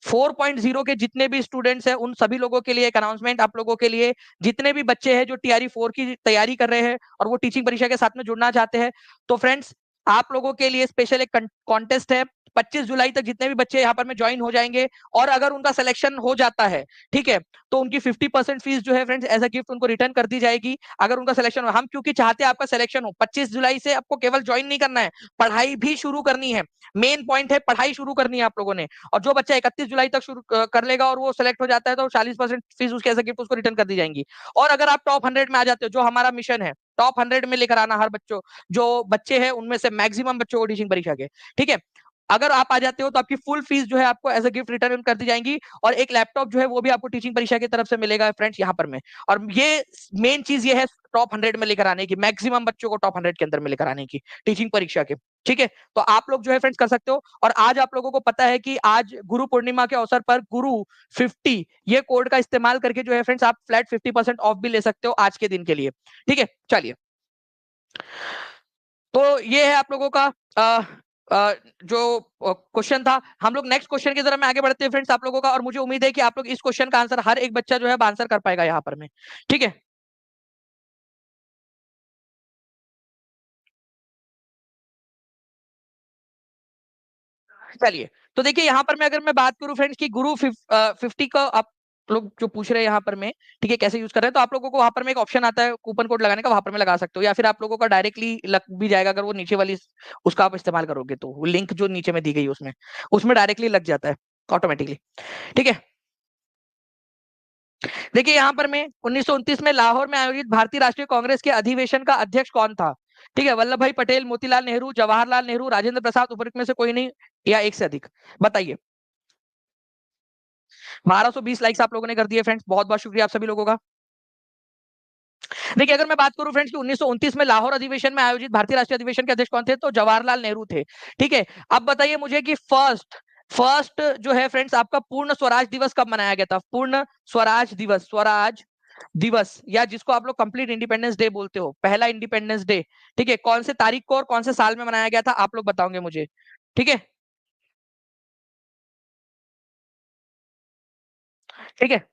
4.0 के जितने भी स्टूडेंट्स हैं उन सभी लोगों के लिए एक अनाउंसमेंट आप लोगों के लिए। जितने भी बच्चे हैं जो टीआरई 4 की तैयारी कर रहे हैं और वो टीचिंग परीक्षा के साथ में जुड़ना चाहते हैं, तो फ्रेंड्स आप लोगों के लिए स्पेशल एक कॉन्टेस्ट है। 25 जुलाई तक जितने भी बच्चे यहाँ पर में ज्वाइन हो जाएंगे, और अगर उनका सिलेक्शन हो जाता है, ठीक है, तो उनकी 50% फीस जो है फ्रेंड्स एज अ गिफ्ट उनको रिटर्न कर दी जाएगी। अगर उनका सिलेक्शन हो, हम क्योंकि चाहते हैं आपका सिलेक्शन हो, 25 जुलाई से आपको केवल ज्वाइन नहीं करना है, पढ़ाई भी शुरू करनी है। मेन पॉइंट है पढ़ाई शुरू करनी है आप लोगों ने। और जो बच्चा 31 जुलाई तक शुरू कर लेगा और वो सिलेक्ट हो जाता है, तो 40% फीस उसके एज अ गिफ्ट उसको रिटर्न कर दी जाएंगी। और अगर आप टॉप 100 में आ जाते हो, जो हमारा मिशन है, टॉप 100 में लेकर आना हर बच्चों, जो बच्चे हैं उनमें से मैक्सिमम बच्चों को टीचिंग परीक्षा के। ठीक है, अगर आप आ जाते हो तो आपकी फुल फीस जो है आपको एज अ गिफ्ट रिटर्न कर दी जाएंगी, और एक लैपटॉप जो है वो भी आपको टीचिंग परीक्षा की तरफ से मिलेगा फ्रेंड्स यहाँ पर में। और ये मेन चीज ये है टॉप 100 में लेकर आने की, मैक्सिमम बच्चों को टॉप 100 के अंदर में लेकर आने की टीचिंग परीक्षा के। ठीक है, तो आप लोग जो है फ्रेंड्स कर सकते हो। और आज आप लोगों को पता है कि आज गुरु पूर्णिमा के अवसर पर गुरु 50 ये कोड का इस्तेमाल करके जो है फ्रेंड्स आप फ्लैट 50% ऑफ भी ले सकते हो आज के दिन के लिए। ठीक है, चलिए, तो ये है आप लोगों का जो क्वेश्चन था। हम लोग नेक्स्ट क्वेश्चन की तरफ में आगे बढ़ते हैं फ्रेंड्स आप लोगों का, और मुझे उम्मीद है कि आप लोग इस क्वेश्चन का आंसर हर एक बच्चा जो है आंसर कर पाएगा यहाँ पर में। ठीक है, चलिए, तो देखिए यहाँ पर मैं अगर मैं बात करूं फ्रेंड्स की गुरु 50 का आप लोग जो पूछ रहे हैं यहाँ पर में, ठीक है, कैसे यूज कर रहे हैं, तो आप लोगों को वहां पर में एक ऑप्शन आता है कूपन कोड लगाने का, वहां पर में लगा सकते हो, या फिर आप लोगों का डायरेक्टली लग भी जाएगा अगर वो नीचे वाली उसका आप इस्तेमाल करोगे, तो वो लिंक जो नीचे में दी गई है उसमें उसमें डायरेक्टली लग जाता है ऑटोमेटिकली। ठीक है, देखिए यहाँ पर मैं 1929 में लाहौर में आयोजित भारतीय राष्ट्रीय कांग्रेस के अधिवेशन का अध्यक्ष कौन था? ठीक है, वल्लभ भाई पटेल, मोतीलाल नेहरू, जवाहरलाल नेहरू, राजेंद्र प्रसाद, उपरोक्त में से कोई नहीं या एक से अधिक, बताइए। 1220 लाइक्स आप लोगों ने कर दिए फ्रेंड्स, बहुत बहुत शुक्रिया आप सभी लोगों का। देखिए अगर मैं बात करूं फ्रेंड्स कि 1929 में लाहौर अधिवेशन में आयोजित भारतीय राष्ट्रीय अधिवेशन के अध्यक्ष कौन थे, तो जवाहरलाल नेहरू थे। ठीक है, अब बताइए मुझे कि फर्स्ट फर्स्ट जो है फ्रेंड्स आपका पूर्ण स्वराज दिवस कब मनाया गया था? पूर्ण स्वराज दिवस, स्वराज दिवस या जिसको आप लोग कंप्लीट इंडिपेंडेंस डे बोलते हो, पहला इंडिपेंडेंस डे, ठीक है, कौन से तारीख को और कौन से साल में मनाया गया था आप लोग बताओगे मुझे। ठीक है, ठीक है।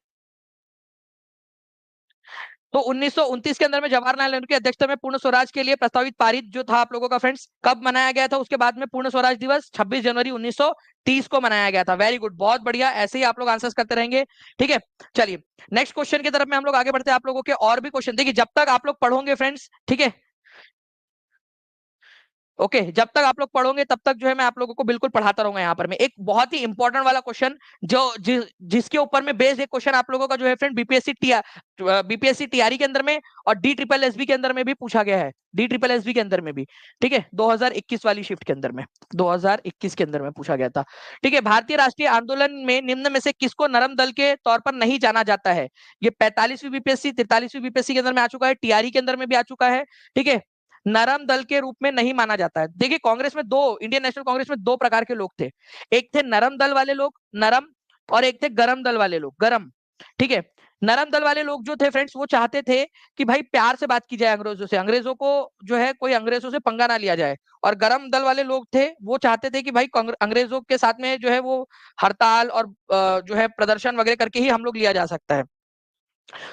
तो 1929 के अंदर में जवाहरलाल नेहरू की अध्यक्षता में पूर्ण स्वराज के लिए प्रस्तावित पारित जो था आप लोगों का फ्रेंड्स, कब मनाया गया था? उसके बाद में पूर्ण स्वराज दिवस 26 जनवरी 1930 को मनाया गया था। वेरी गुड, बहुत बढ़िया, ऐसे ही आप लोग आंसर्स करते रहेंगे। ठीक है, चलिए नेक्स्ट क्वेश्चन की तरफ में हम लोग आगे बढ़ते हैं। आप लोगों के और भी क्वेश्चन देखिए, जब तक आप लोग पढ़ोगे फ्रेंड्स, ठीक है, ओके जब तक आप लोग पढ़ोगे तब तक जो है मैं आप लोगों को बिल्कुल पढ़ाता रहूंगा। यहाँ पर मैं एक बहुत ही इंपॉर्टेंट वाला क्वेश्चन जिसके ऊपर में बेस्ड एक क्वेश्चन आप लोगों का जो है फ्रेंड बीपीएससी टीआरई के अंदर में और डी ट्रिपल एसबी के अंदर में भी पूछा गया है, डी ट्रिपल एसबी के अंदर में भी। ठीक है, 2021 वाली शिफ्ट के अंदर में, 2021 के अंदर में पूछा गया था। ठीक है, भारतीय राष्ट्रीय आंदोलन में निम्न में से किसको नरम दल के तौर पर नहीं जाना जाता है? ये 45वीं बीपीएससी 43वीं बीपीएससी के अंदर में आ चुका है, टीआरई के अंदर में भी आ चुका है। ठीक है, नरम दल के रूप में नहीं माना जाता है। देखिए कांग्रेस में दो, इंडियन नेशनल कांग्रेस में दो प्रकार के लोग थे, एक थे नरम दल वाले लोग, नरम, और एक थे गरम दल वाले लोग, गरम। ठीक है, नरम दल वाले लोग जो थे फ्रेंड्स वो चाहते थे कि भाई प्यार से बात की जाए अंग्रेजों से, अंग्रेजों को जो है कोई अंग्रेजों से पंगा ना लिया जाए। और गरम दल वाले लोग थे वो चाहते थे कि भाई अंग्रेजों के साथ में जो है वो हड़ताल और जो है प्रदर्शन वगैरह करके ही हम लोग लिया जा सकता है।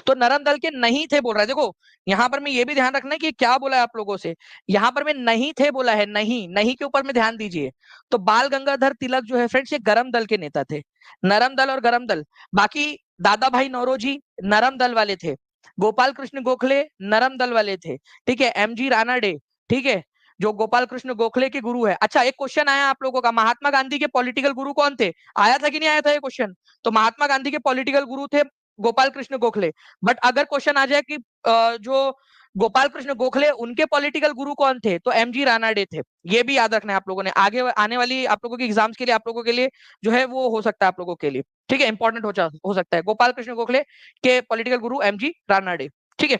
तो नरम दल के नहीं थे बोल रहा है। देखो यहां पर मैं ये भी ध्यान रखना है कि क्या बोला है आप लोगों से, यहां पर मैं नहीं थे बोला है, नहीं नहीं के ऊपर में ध्यान दीजिए। तो बाल गंगाधर तिलक जो है फ्रेंड्स ये गरम दल के नेता थे, नरम दल और गरम दल। बाकी दादा भाई नौरोजी नरम दल वाले थे, गोपाल कृष्ण गोखले नरम दल वाले थे, ठीक है, एमजी रानाडे, ठीक है, जो गोपाल कृष्ण गोखले के गुरु है। अच्छा एक क्वेश्चन आया आप लोगों का, महात्मा गांधी के पॉलिटिकल गुरु कौन थे? आया था कि नहीं आया था ये क्वेश्चन? तो महात्मा गांधी के पॉलिटिकल गुरु थे गोपाल कृष्ण गोखले। बट अगर क्वेश्चन आ जाए कि जो गोपाल कृष्ण गोखले उनके पॉलिटिकल गुरु कौन थे, तो एमजी रानाडे थे। ये भी याद रखना है आप लोगों ने, आगे आने वाली आप लोगों के एग्जाम्स के लिए आप लोगों के लिए जो है वो हो सकता है आप लोगों के लिए, ठीक है, इंपॉर्टेंट हो सकता है। गोपाल कृष्ण गोखले के पॉलिटिकल गुरु एमजी रानाडे। ठीक है,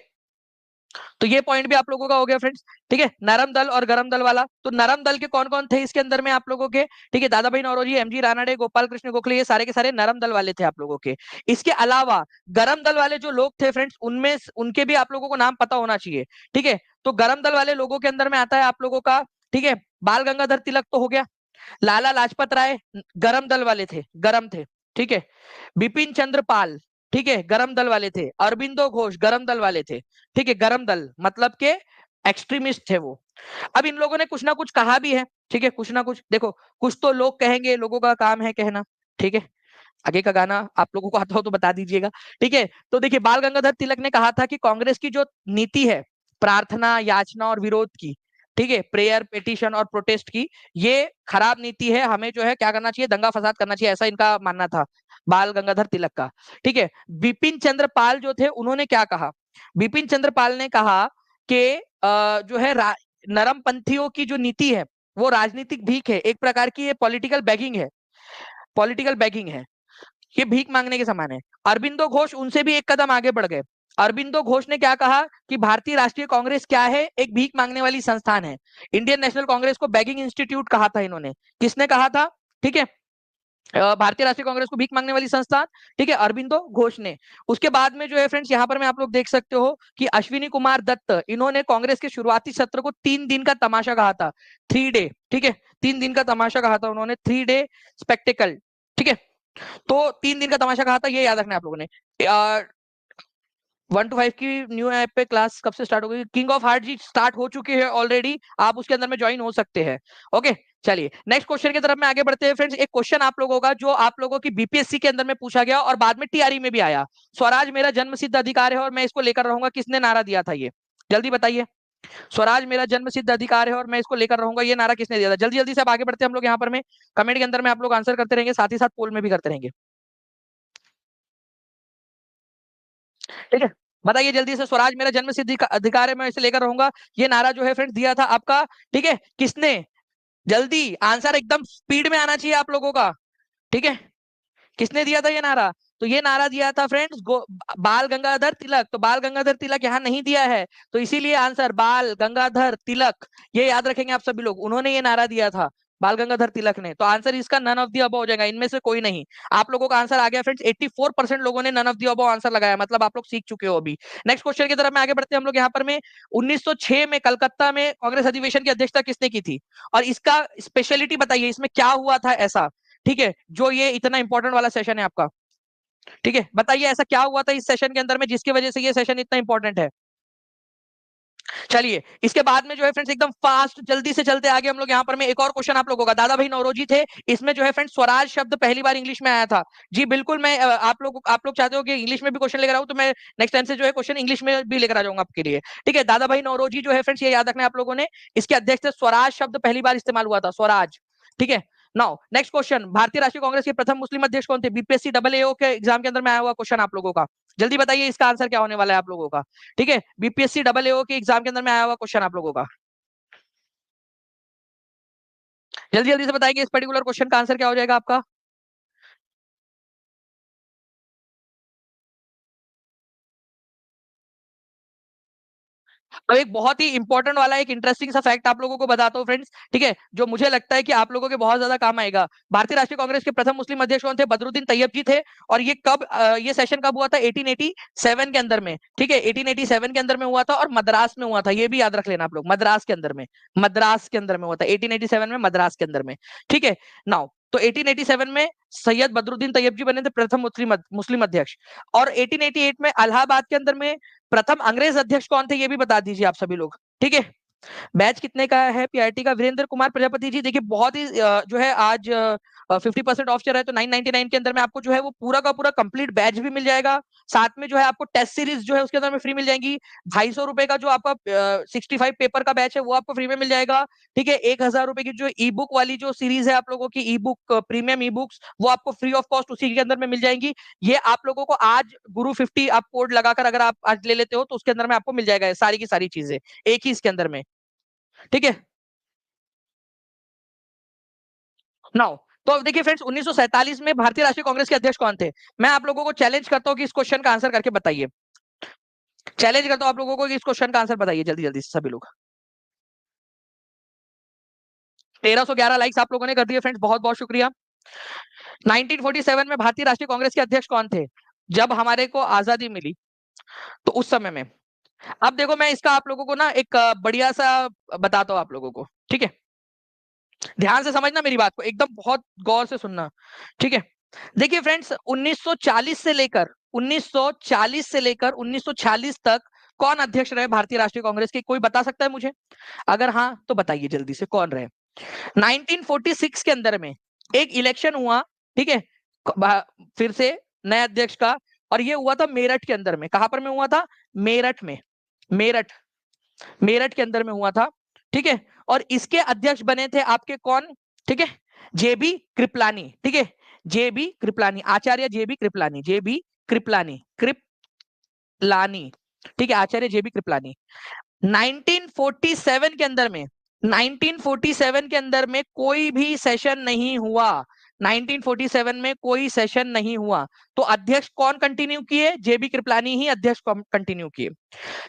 तो ये पॉइंट भी आप लोगों का हो गया फ्रेंड्स। ठीक है, नरम दल और गरम दल वाला, तो नरम दल के कौन कौन थे इसके अंदर में आप लोगों के? ठीक है, दादा भाई नौरोजी, एमजी रानाडे, गोपाल कृष्ण गोखले, ये सारे के सारे नरम दल वाले थे आप लोगों के। इसके अलावा गरम दल वाले जो लोग थे फ्रेंड्स उनमें उनके भी आप लोगों को नाम पता होना चाहिए। ठीक है, तो गरम दल वाले लोगों के अंदर में आता है आप लोगों का, ठीक है, बाल गंगाधर तिलक तो हो गया, लाला लाजपत राय गरम दल वाले थे, गरम थे। ठीक है, बिपिन चंद्र पाल, ठीक है, गरम दल वाले थे, अरबिंदो घोष गरम दल वाले थे। ठीक है, गरम दल मतलब के एक्सट्रीमिस्ट थे वो। अब इन लोगों ने कुछ ना कुछ कहा भी है, ठीक है, कुछ ना कुछ, देखो कुछ तो लोग कहेंगे, लोगों का काम है कहना। ठीक है, आगे का गाना आप लोगों को आता हो तो बता दीजिएगा। ठीक है, तो देखिए बाल गंगाधर तिलक ने कहा था कि कांग्रेस की जो नीति है प्रार्थना याचना और विरोध की, ठीक है, प्रेयर पिटीशन और प्रोटेस्ट की, ये खराब नीति है, हमें जो है क्या करना चाहिए, दंगा फसाद करना चाहिए, ऐसा इनका मानना था बाल गंगाधर तिलक का। ठीक है, बिपिन चंद्र पाल जो थे उन्होंने क्या कहा? बिपिन चंद्र पाल ने कहा कि जो है नरम पंथियों की जो नीति है वो राजनीतिक भीख है, एक प्रकार की ये पॉलिटिकल बैगिंग है, पॉलिटिकल बैगिंग है, ये भीख मांगने के समान है। अरबिंदो घोष उनसे भी एक कदम आगे बढ़ गए। अरबिंदो घोष ने क्या कहा कि भारतीय राष्ट्रीय कांग्रेस क्या है, एक भीख मांगने वाली संस्थान है। इंडियन नेशनल कांग्रेस को बैगिंग इंस्टीट्यूट कहा था इन्होंने। किसने कहा था? ठीक है, भारतीय राष्ट्रीय कांग्रेस को भीख मांगने वाली संस्थान, ठीक है, अरबिंदो घोष ने। उसके बाद में जो है फ्रेंड्स यहाँ पर में आप लोग देख सकते हो कि अश्विनी कुमार दत्त, इन्होंने कांग्रेस के शुरुआती सत्र को 3 दिन का तमाशा कहा था, 3 डे, ठीक है, 3 दिन का तमाशा कहा था उन्होंने, 3 डे स्पेक्टिकल। ठीक है, तो 3 दिन का तमाशा कहा था, ये याद रखना है आप लोगों ने। 1 to 5 की न्यू ऐप पे क्लास कब से स्टार्ट हो गई? King of heart ji start हो चुकी है ऑलरेडी, आप उसके अंदर में ज्वाइन हो सकते हैं। ओके, चलिए नेक्स्ट क्वेश्चन की तरफ में आगे बढ़ते हैं फ्रेंड्स। एक क्वेश्चन आप लोगों का जो आप लोगों की बीपीएससी के अंदर में पूछा गया और बाद में टीआरई में भी आया, स्वराज मेरा जन्म सिद्ध अधिकार है और मैं इसको लेकर रहूंगा, किसने नारा दिया था ये? जल्दी बताइए। स्वराज मेरा जन्म सिद्ध अधिकार है और मैं इसको लेकर रहूंगा, ये नारा किसने दिया था? जल्दी जल्दी से आप आगे बढ़ते हैं हम लोग यहाँ पर में, कमेंट के अंदर में आप लोग आंसर करते रहेंगे, साथ ही साथ पोल में भी करते रहेंगे। ठीक है, बताइए जल्दी से। स्वराज मेरा जन्म सिद्ध अधिकार है, मैं इसे लेकर रहूंगा, ये नारा जो है फ्रेंड्स दिया था आपका, ठीक है, किसने? जल्दी आंसर एकदम स्पीड में आना चाहिए आप लोगों का, ठीक है, किसने दिया था ये नारा? तो ये नारा दिया था फ्रेंड्स बाल गंगाधर तिलक। तो बाल गंगाधर तिलक यहाँ नहीं दिया है, तो इसीलिए आंसर बाल गंगाधर तिलक, ये याद रखेंगे आप सभी लोग, उन्होंने ये नारा दिया था बाल गंगाधर तिलक ने। तो आंसर इसका नन ऑफ दी अबव हो जाएगा, इनमें से कोई नहीं। आप लोगों का आंसर आ गया फ्रेंड्स, 84% लोगों ने none of the above answer लगाया, मतलब आप लोग सीख चुके हो अभी। नेक्स्ट क्वेश्चन की तरफ में आगे बढ़ते हैं हम लोग। यहाँ पर में 1906 में कलकत्ता में कांग्रेस अधिवेशन की अध्यक्षता किसने की थी? और इसका स्पेशलिटी बताइए, इसमें क्या हुआ था ऐसा, ठीक है, जो ये इतना इंपॉर्टेंट वाला सेशन है आपका। ठीक है, बताइए ऐसा क्या हुआ था इस सेशन के अंदर में जिसकी वजह से ये सेशन इतना इंपॉर्टेंट है। चलिए, इसके बाद में जो है फ्रेंड्स एकदम फास्ट जल्दी से चलते आगे हम लोग। यहाँ पर में एक और क्वेश्चन आप लोगों का, दादा भाई नौरोजी थे, इसमें जो है फ्रेंड्स स्वराज शब्द पहली बार इंग्लिश में आया था। जी बिल्कुल, मैं आप लोग चाहते हो कि इंग्लिश में भी क्वेश्चन लेकर आऊं, तो मैं नेक्स्ट टाइम से जो है क्वेश्चन इंग्लिश में भी लेकर आ जाऊंगा आपके लिए। ठीक है, दादा भाई नौरोजी जो है फ्रेंड्स, ये याद रखना है आप लोगों ने, इसके अध्यक्ष स्वराज शब्द पहली बार इस्तेमाल हुआ था, स्वराज। ठीक है, नाउ नेक्स्ट क्वेश्चन, भारतीय राष्ट्रीय कांग्रेस के प्रथम मुस्लिम अध्यक्ष कौन थे? बीपीएससी डबल एओ के एग्जाम के अंदर में आया हुआ क्वेश्चन आप लोगों का, जल्दी बताइए इसका आंसर क्या होने वाला है आप लोगों का। ठीक है, बीपीएससी डबल एओ के एग्जाम के अंदर में आया हुआ क्वेश्चन आप लोगों का, जल्दी जल्दी से बताएंगे इस पर्टिकुलर क्वेश्चन का आंसर क्या हो जाएगा आपका। अब एक बहुत ही इंपॉर्टेंट वाला एक इंटरेस्टिंग सा फैक्ट आप लोगों को बताता हूँ फ्रेंड्स, ठीक है, जो मुझे लगता है कि आप लोगों के बहुत ज्यादा काम आएगा। भारतीय राष्ट्रीय कांग्रेस के प्रथम मुस्लिम अध्यक्ष कौन थे? बदरुद्दीन तैयब जी थे। और ये कब ये सेशन कब हुआ था? 1887 के अंदर में, ठीक है, 1887 के अंदर में हुआ था, और मद्रास में हुआ था, ये भी याद रख लेना आप लोग, मद्रास के अंदर में, मद्रास के अंदर में हुआ था 1887 में, मद्रास के अंदर में। ठीक है, नाउ तो 1887 में सैयद बदरुद्दीन तैयब जी बने थे प्रथम मुस्लिम अध्यक्ष। और 1888 में इलाहाबाद के अंदर में प्रथम अंग्रेज अध्यक्ष कौन थे, ये भी बता दीजिए आप सभी लोग। ठीक है, बैच कितने का है पीआईटी का? वीरेंद्र कुमार प्रजापति जी, देखिए बहुत ही जो है आज 50% ऑफ चल रहा है, तो 999 के अंदर में आपको जो है वो पूरा का पूरा कंप्लीट बैच भी मिल जाएगा। साथ में जो है आपको टेस्ट सीरीज जो है उसके अंदर में फ्री मिल जाएंगी। 250 रुपए का जो आपका 65 पेपर का बैच है वो आपको फ्री में मिल जाएगा। ठीक है, 1000 रुपए की जो ई बुक वाली जो सीरीज है आप लोगों की, ई बुक प्रीमियम ई बुक्स, वो आपको फ्री ऑफ कॉस्ट उसी के अंदर में मिल जाएंगी। ये आप लोगों को आज गुरु 50 आप कोड लगाकर अगर आप आज ले लेते हो तो उसके अंदर में आपको मिल जाएगा सारी की सारी चीजें एक ही इसके अंदर में। ठीक है, नाउ तो अब देखिए फ्रेंड्स, 1947 में भारतीय राष्ट्रीय कांग्रेस के अध्यक्ष कौन थे? मैं आप लोगों को चैलेंज करता हूं कि इस क्वेश्चन का आंसर करके बताइए। चैलेंज करता हूं आप लोगों को कि इस क्वेश्चन का आंसर बताइए जल्दी जल्दी से सभी लोग। 1311 लाइक्स आप लोगों ने कर दिए फ्रेंड्स, बहुत बहुत शुक्रिया। 1947 में भारतीय राष्ट्रीय कांग्रेस के अध्यक्ष कौन थे जब हमारे को आजादी मिली, तो उस समय में? अब देखो मैं इसका आप लोगों को ना एक बढ़िया सा बताता हूं आप लोगों को, ठीक है, ध्यान से समझना मेरी बात को, एकदम बहुत गौर से सुनना। ठीक है, देखिए फ्रेंड्स, 1940 से लेकर 1940 से लेकर 1946 तक कौन अध्यक्ष रहे भारतीय राष्ट्रीय कांग्रेस के? कोई बता सकता है मुझे? अगर हाँ तो बताइए जल्दी से कौन रहे। 1946 के अंदर में एक इलेक्शन हुआ, ठीक है, फिर से नए अध्यक्ष का, और ये हुआ था मेरठ के अंदर में। कहां पर में हुआ था? मेरठ में, मेरठ, मेरठ के अंदर में हुआ था। ठीक है, और इसके अध्यक्ष बने थे आपके कौन? ठीक है, जेबी कृपलानी। ठीक है, जेबी कृपलानी, आचार्य जेबी कृपलानी, जेबी कृपलानी, कृपलानी, ठीक है, आचार्य जेबी कृपलानी। 1947 के अंदर में, 1947 के अंदर में कोई भी सेशन नहीं हुआ, 1947 में कोई सेशन नहीं हुआ, तो अध्यक्ष कौन कंटिन्यू किए? जेबी कृपलानी ही अध्यक्ष कंटिन्यू किए।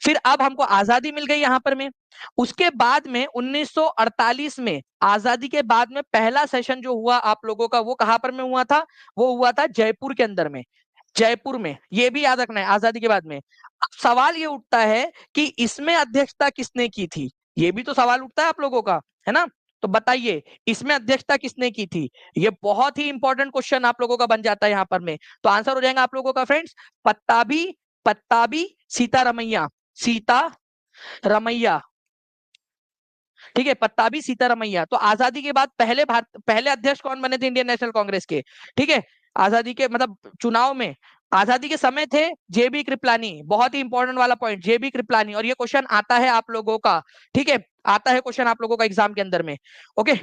फिर अब हमको आजादी मिल गई यहां पर में, उसके बाद में 1948 में आजादी के बाद में पहला सेशन जो हुआ आप लोगों का, वो कहां पर में हुआ था? वो हुआ था जयपुर के अंदर में, जयपुर में, ये भी याद रखना है आजादी के बाद में। अब सवाल ये उठता है कि इसमें अध्यक्षता किसने की थी? ये भी तो सवाल उठता है आप लोगों का, है ना? तो बताइए इसमें अध्यक्षता किसने की थी? ये बहुत ही इंपॉर्टेंट क्वेश्चन आप लोगों का बन जाता है यहाँ पर में। तो आंसर हो जाएगा आप लोगों का फ्रेंड्स, पत्ताबी, पत्ताबी सीतारमैया, सीता रमैया। ठीक है, पत्ताबी सीतारमैया। तो आजादी के बाद पहले अध्यक्ष कौन बने थे इंडियन नेशनल कांग्रेस के? ठीक है, आजादी के मतलब चुनाव में, आजादी के समय थे जेबी कृपलानी। बहुत ही इंपॉर्टेंट वाला पॉइंट, जेबी कृपलानी, और ये क्वेश्चन आता है आप लोगों का, ठीक है, आता है क्वेश्चन आप लोगों का एग्जाम के अंदर में। ओके,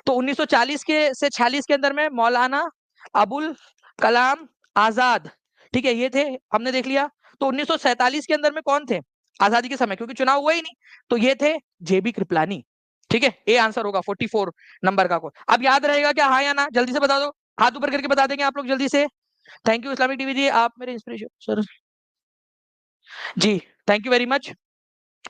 तो 1940 के से 46 के अंदर में मौलाना अबुल कलाम आजाद, ठीक है, ये थे, हमने देख लिया। तो 1947 के अंदर में कौन थे आजादी के समय, क्योंकि चुनाव हुआ ही नहीं, तो ये थे जेबी कृपलानी। ठीक है, ए आंसर होगा 44 नंबर का। अब याद रहेगा क्या, हाँ या ना, जल्दी से बता दो, हाथ ऊपर करके बता देंगे आप लोग जल्दी से। Thank you Islamic TV ji, आप मेरे inspiration sir ji, thank you very much.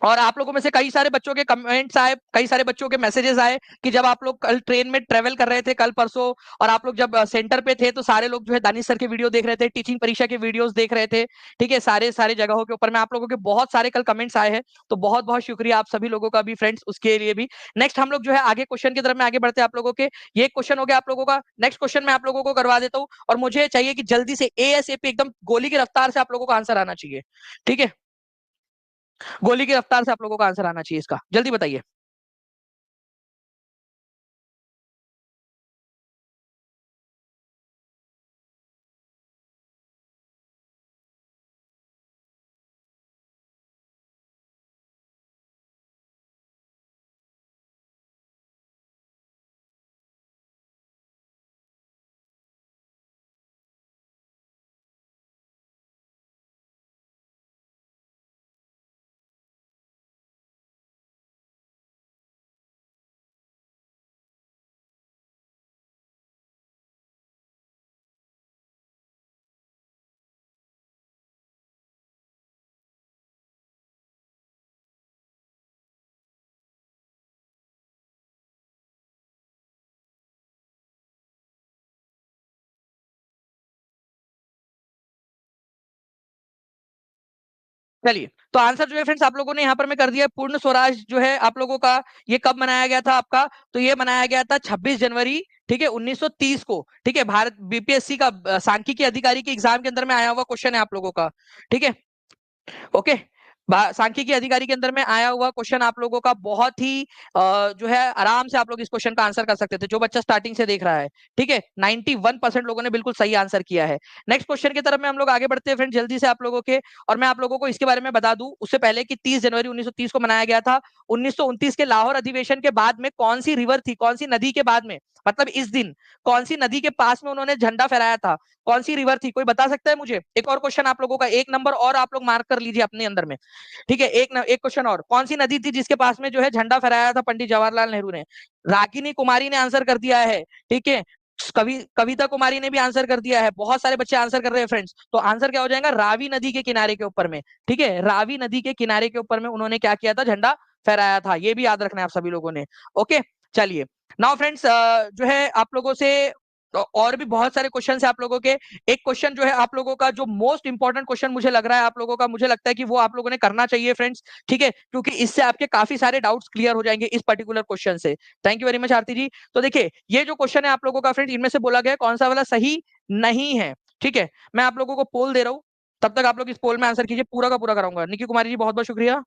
और आप लोगों में से कई सारे बच्चों के कमेंट्स आए, कई सारे बच्चों के मैसेजेस आए कि जब आप लोग कल ट्रेन में ट्रेवल कर रहे थे कल परसों, और आप लोग जब सेंटर पे थे, तो सारे लोग जो है दानिश सर के वीडियो देख रहे थे, टीचिंग परीक्षा के वीडियोस देख रहे थे। ठीक है, सारे सारे जगहों के ऊपर में आप लोगों के बहुत सारे कल कमेंट्स आए हैं, तो बहुत बहुत शुक्रिया आप सभी लोगों का भी फ्रेंड्स, उसके लिए भी। नेक्स्ट हम लोग जो है आगे क्वेश्चन की तरफ में आगे बढ़ते हैं आप लोगों के। ये क्वेश्चन हो गया आप लोगों का, नेक्स्ट क्वेश्चन मैं आप लोगों को करवा देता हूँ, और मुझे चाहिए कि जल्दी से एएसएपी एकदम गोली की रफ्तार से आप लोगों को आंसर आना चाहिए। ठीक है, गोली की रफ्तार से आप लोगों का आंसर आना चाहिए इसका, जल्दी बताइए। चलिए, तो आंसर जो है फ्रेंड्स आप लोगों ने यहाँ पर मैं कर दिया। पूर्ण स्वराज जो है आप लोगों का, ये कब मनाया गया था आपका, तो ये मनाया गया था 26 जनवरी, ठीक है, 1930 को। ठीक है, भारत बीपीएससी का सांख्यिकी अधिकारी के एग्जाम के अंदर में आया हुआ क्वेश्चन है आप लोगों का। ठीक है, ओके, सांख्यिकी अधिकारी के अंदर में आया हुआ क्वेश्चन आप लोगों का, बहुत ही जो है आराम से आप लोग इस क्वेश्चन का आंसर कर सकते थे, जो बच्चा स्टार्टिंग से देख रहा है। ठीक है, 91% लोगों ने बिल्कुल सही आंसर किया है। नेक्स्ट क्वेश्चन की तरफ में हम लोग आगे बढ़ते हैं फ्रेंड जल्दी से आप लोगों के, और मैं आप लोगों को इसके बारे में बता दूं उससे पहले कि 30 जनवरी 1930 को मनाया गया था। 1929 के लाहौर अधिवेशन के बाद में कौन सी रिवर थी, कौन सी नदी के बाद में, मतलब इस दिन कौन सी नदी के पास में उन्होंने झंडा फहराया था, कौन सी रिवर थी, कोई बता सकता है मुझे। एक और क्वेश्चन आप लोगों का, एक नंबर और आप लोग मार्क कर लीजिए अपने अंदर में। ठीक है, एक क्वेश्चन और, कौन सी नदी थी जिसके पास में जो है झंडा फहराया था पंडित जवाहरलाल नेहरू ने। रागिनी कुमारी ने आंसर कर दिया है। ठीक है, कविता कुमारी ने भी आंसर कर दिया है, बहुत सारे बच्चे आंसर कर रहे हैं फ्रेंड्स। तो आंसर क्या हो जाएगा, रावी नदी के किनारे के ऊपर में। ठीक है, रावी नदी के किनारे के ऊपर में उन्होंने क्या किया था, झंडा फहराया था। ये भी याद रखना है आप सभी लोगों ने। ओके, चलिए, नाउ फ्रेंड्स जो है आप लोगों से और भी बहुत सारे क्वेश्चन है आप लोगों के। एक क्वेश्चन जो है आप लोगों का जो मोस्ट इंपॉर्टेंट क्वेश्चन मुझे लग रहा है आप लोगों का, मुझे लगता है कि वो आप लोगों ने करना चाहिए फ्रेंड्स। ठीक है, क्योंकि इससे आपके काफी सारे डाउट्स क्लियर हो जाएंगे इस पर्टिकुलर क्वेश्चन से। थैंक यू वेरी मच आरती जी। तो देखिए, ये जो क्वेश्चन है आप लोगों का फ्रेंड, इनमें से बोला गया कौन सा वाला सही नहीं है। ठीक है, मैं आप लोगों को पोल दे रहा हूं, तब तक आप लोग इस पोल में आंसर कीजिए, पूरा का पूरा कराऊंगा। निकी कुमारी जी बहुत बहुत शुक्रिया।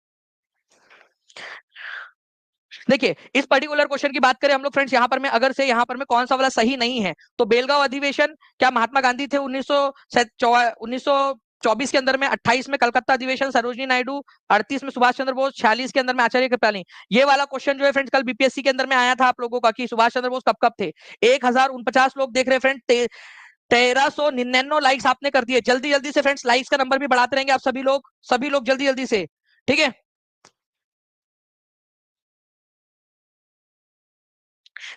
देखिए, इस पर्टिकुलर क्वेश्चन की बात करें हम लोग फ्रेंड्स, यहाँ पर में अगर से यहाँ पर में कौन सा वाला सही नहीं है, तो बेलगांव अधिवेशन क्या महात्मा गांधी थे 1924 के अंदर में, 28 में कलकत्ता अधिवेशन सरोजनी नायडू, 38 में सुभाष चंद्र बोस, 46 के अंदर में आचार्य कृपलानी। ये वाला क्वेश्चन जो है फ्रेंड्स कल बीपीएससी के अंदर में आया था आप लोगों का, कि सुभाष चंद्र बोस कब कब थे। 1049 लोग देख रहे हैं फ्रेंड, 1399 लाइक्स आपने कर दिए। जल्दी जल्दी से फ्रेंड्स लाइक्स का नंबर भी बढ़ाते रहेंगे आप सभी लोग जल्दी जल्दी से। ठीक है,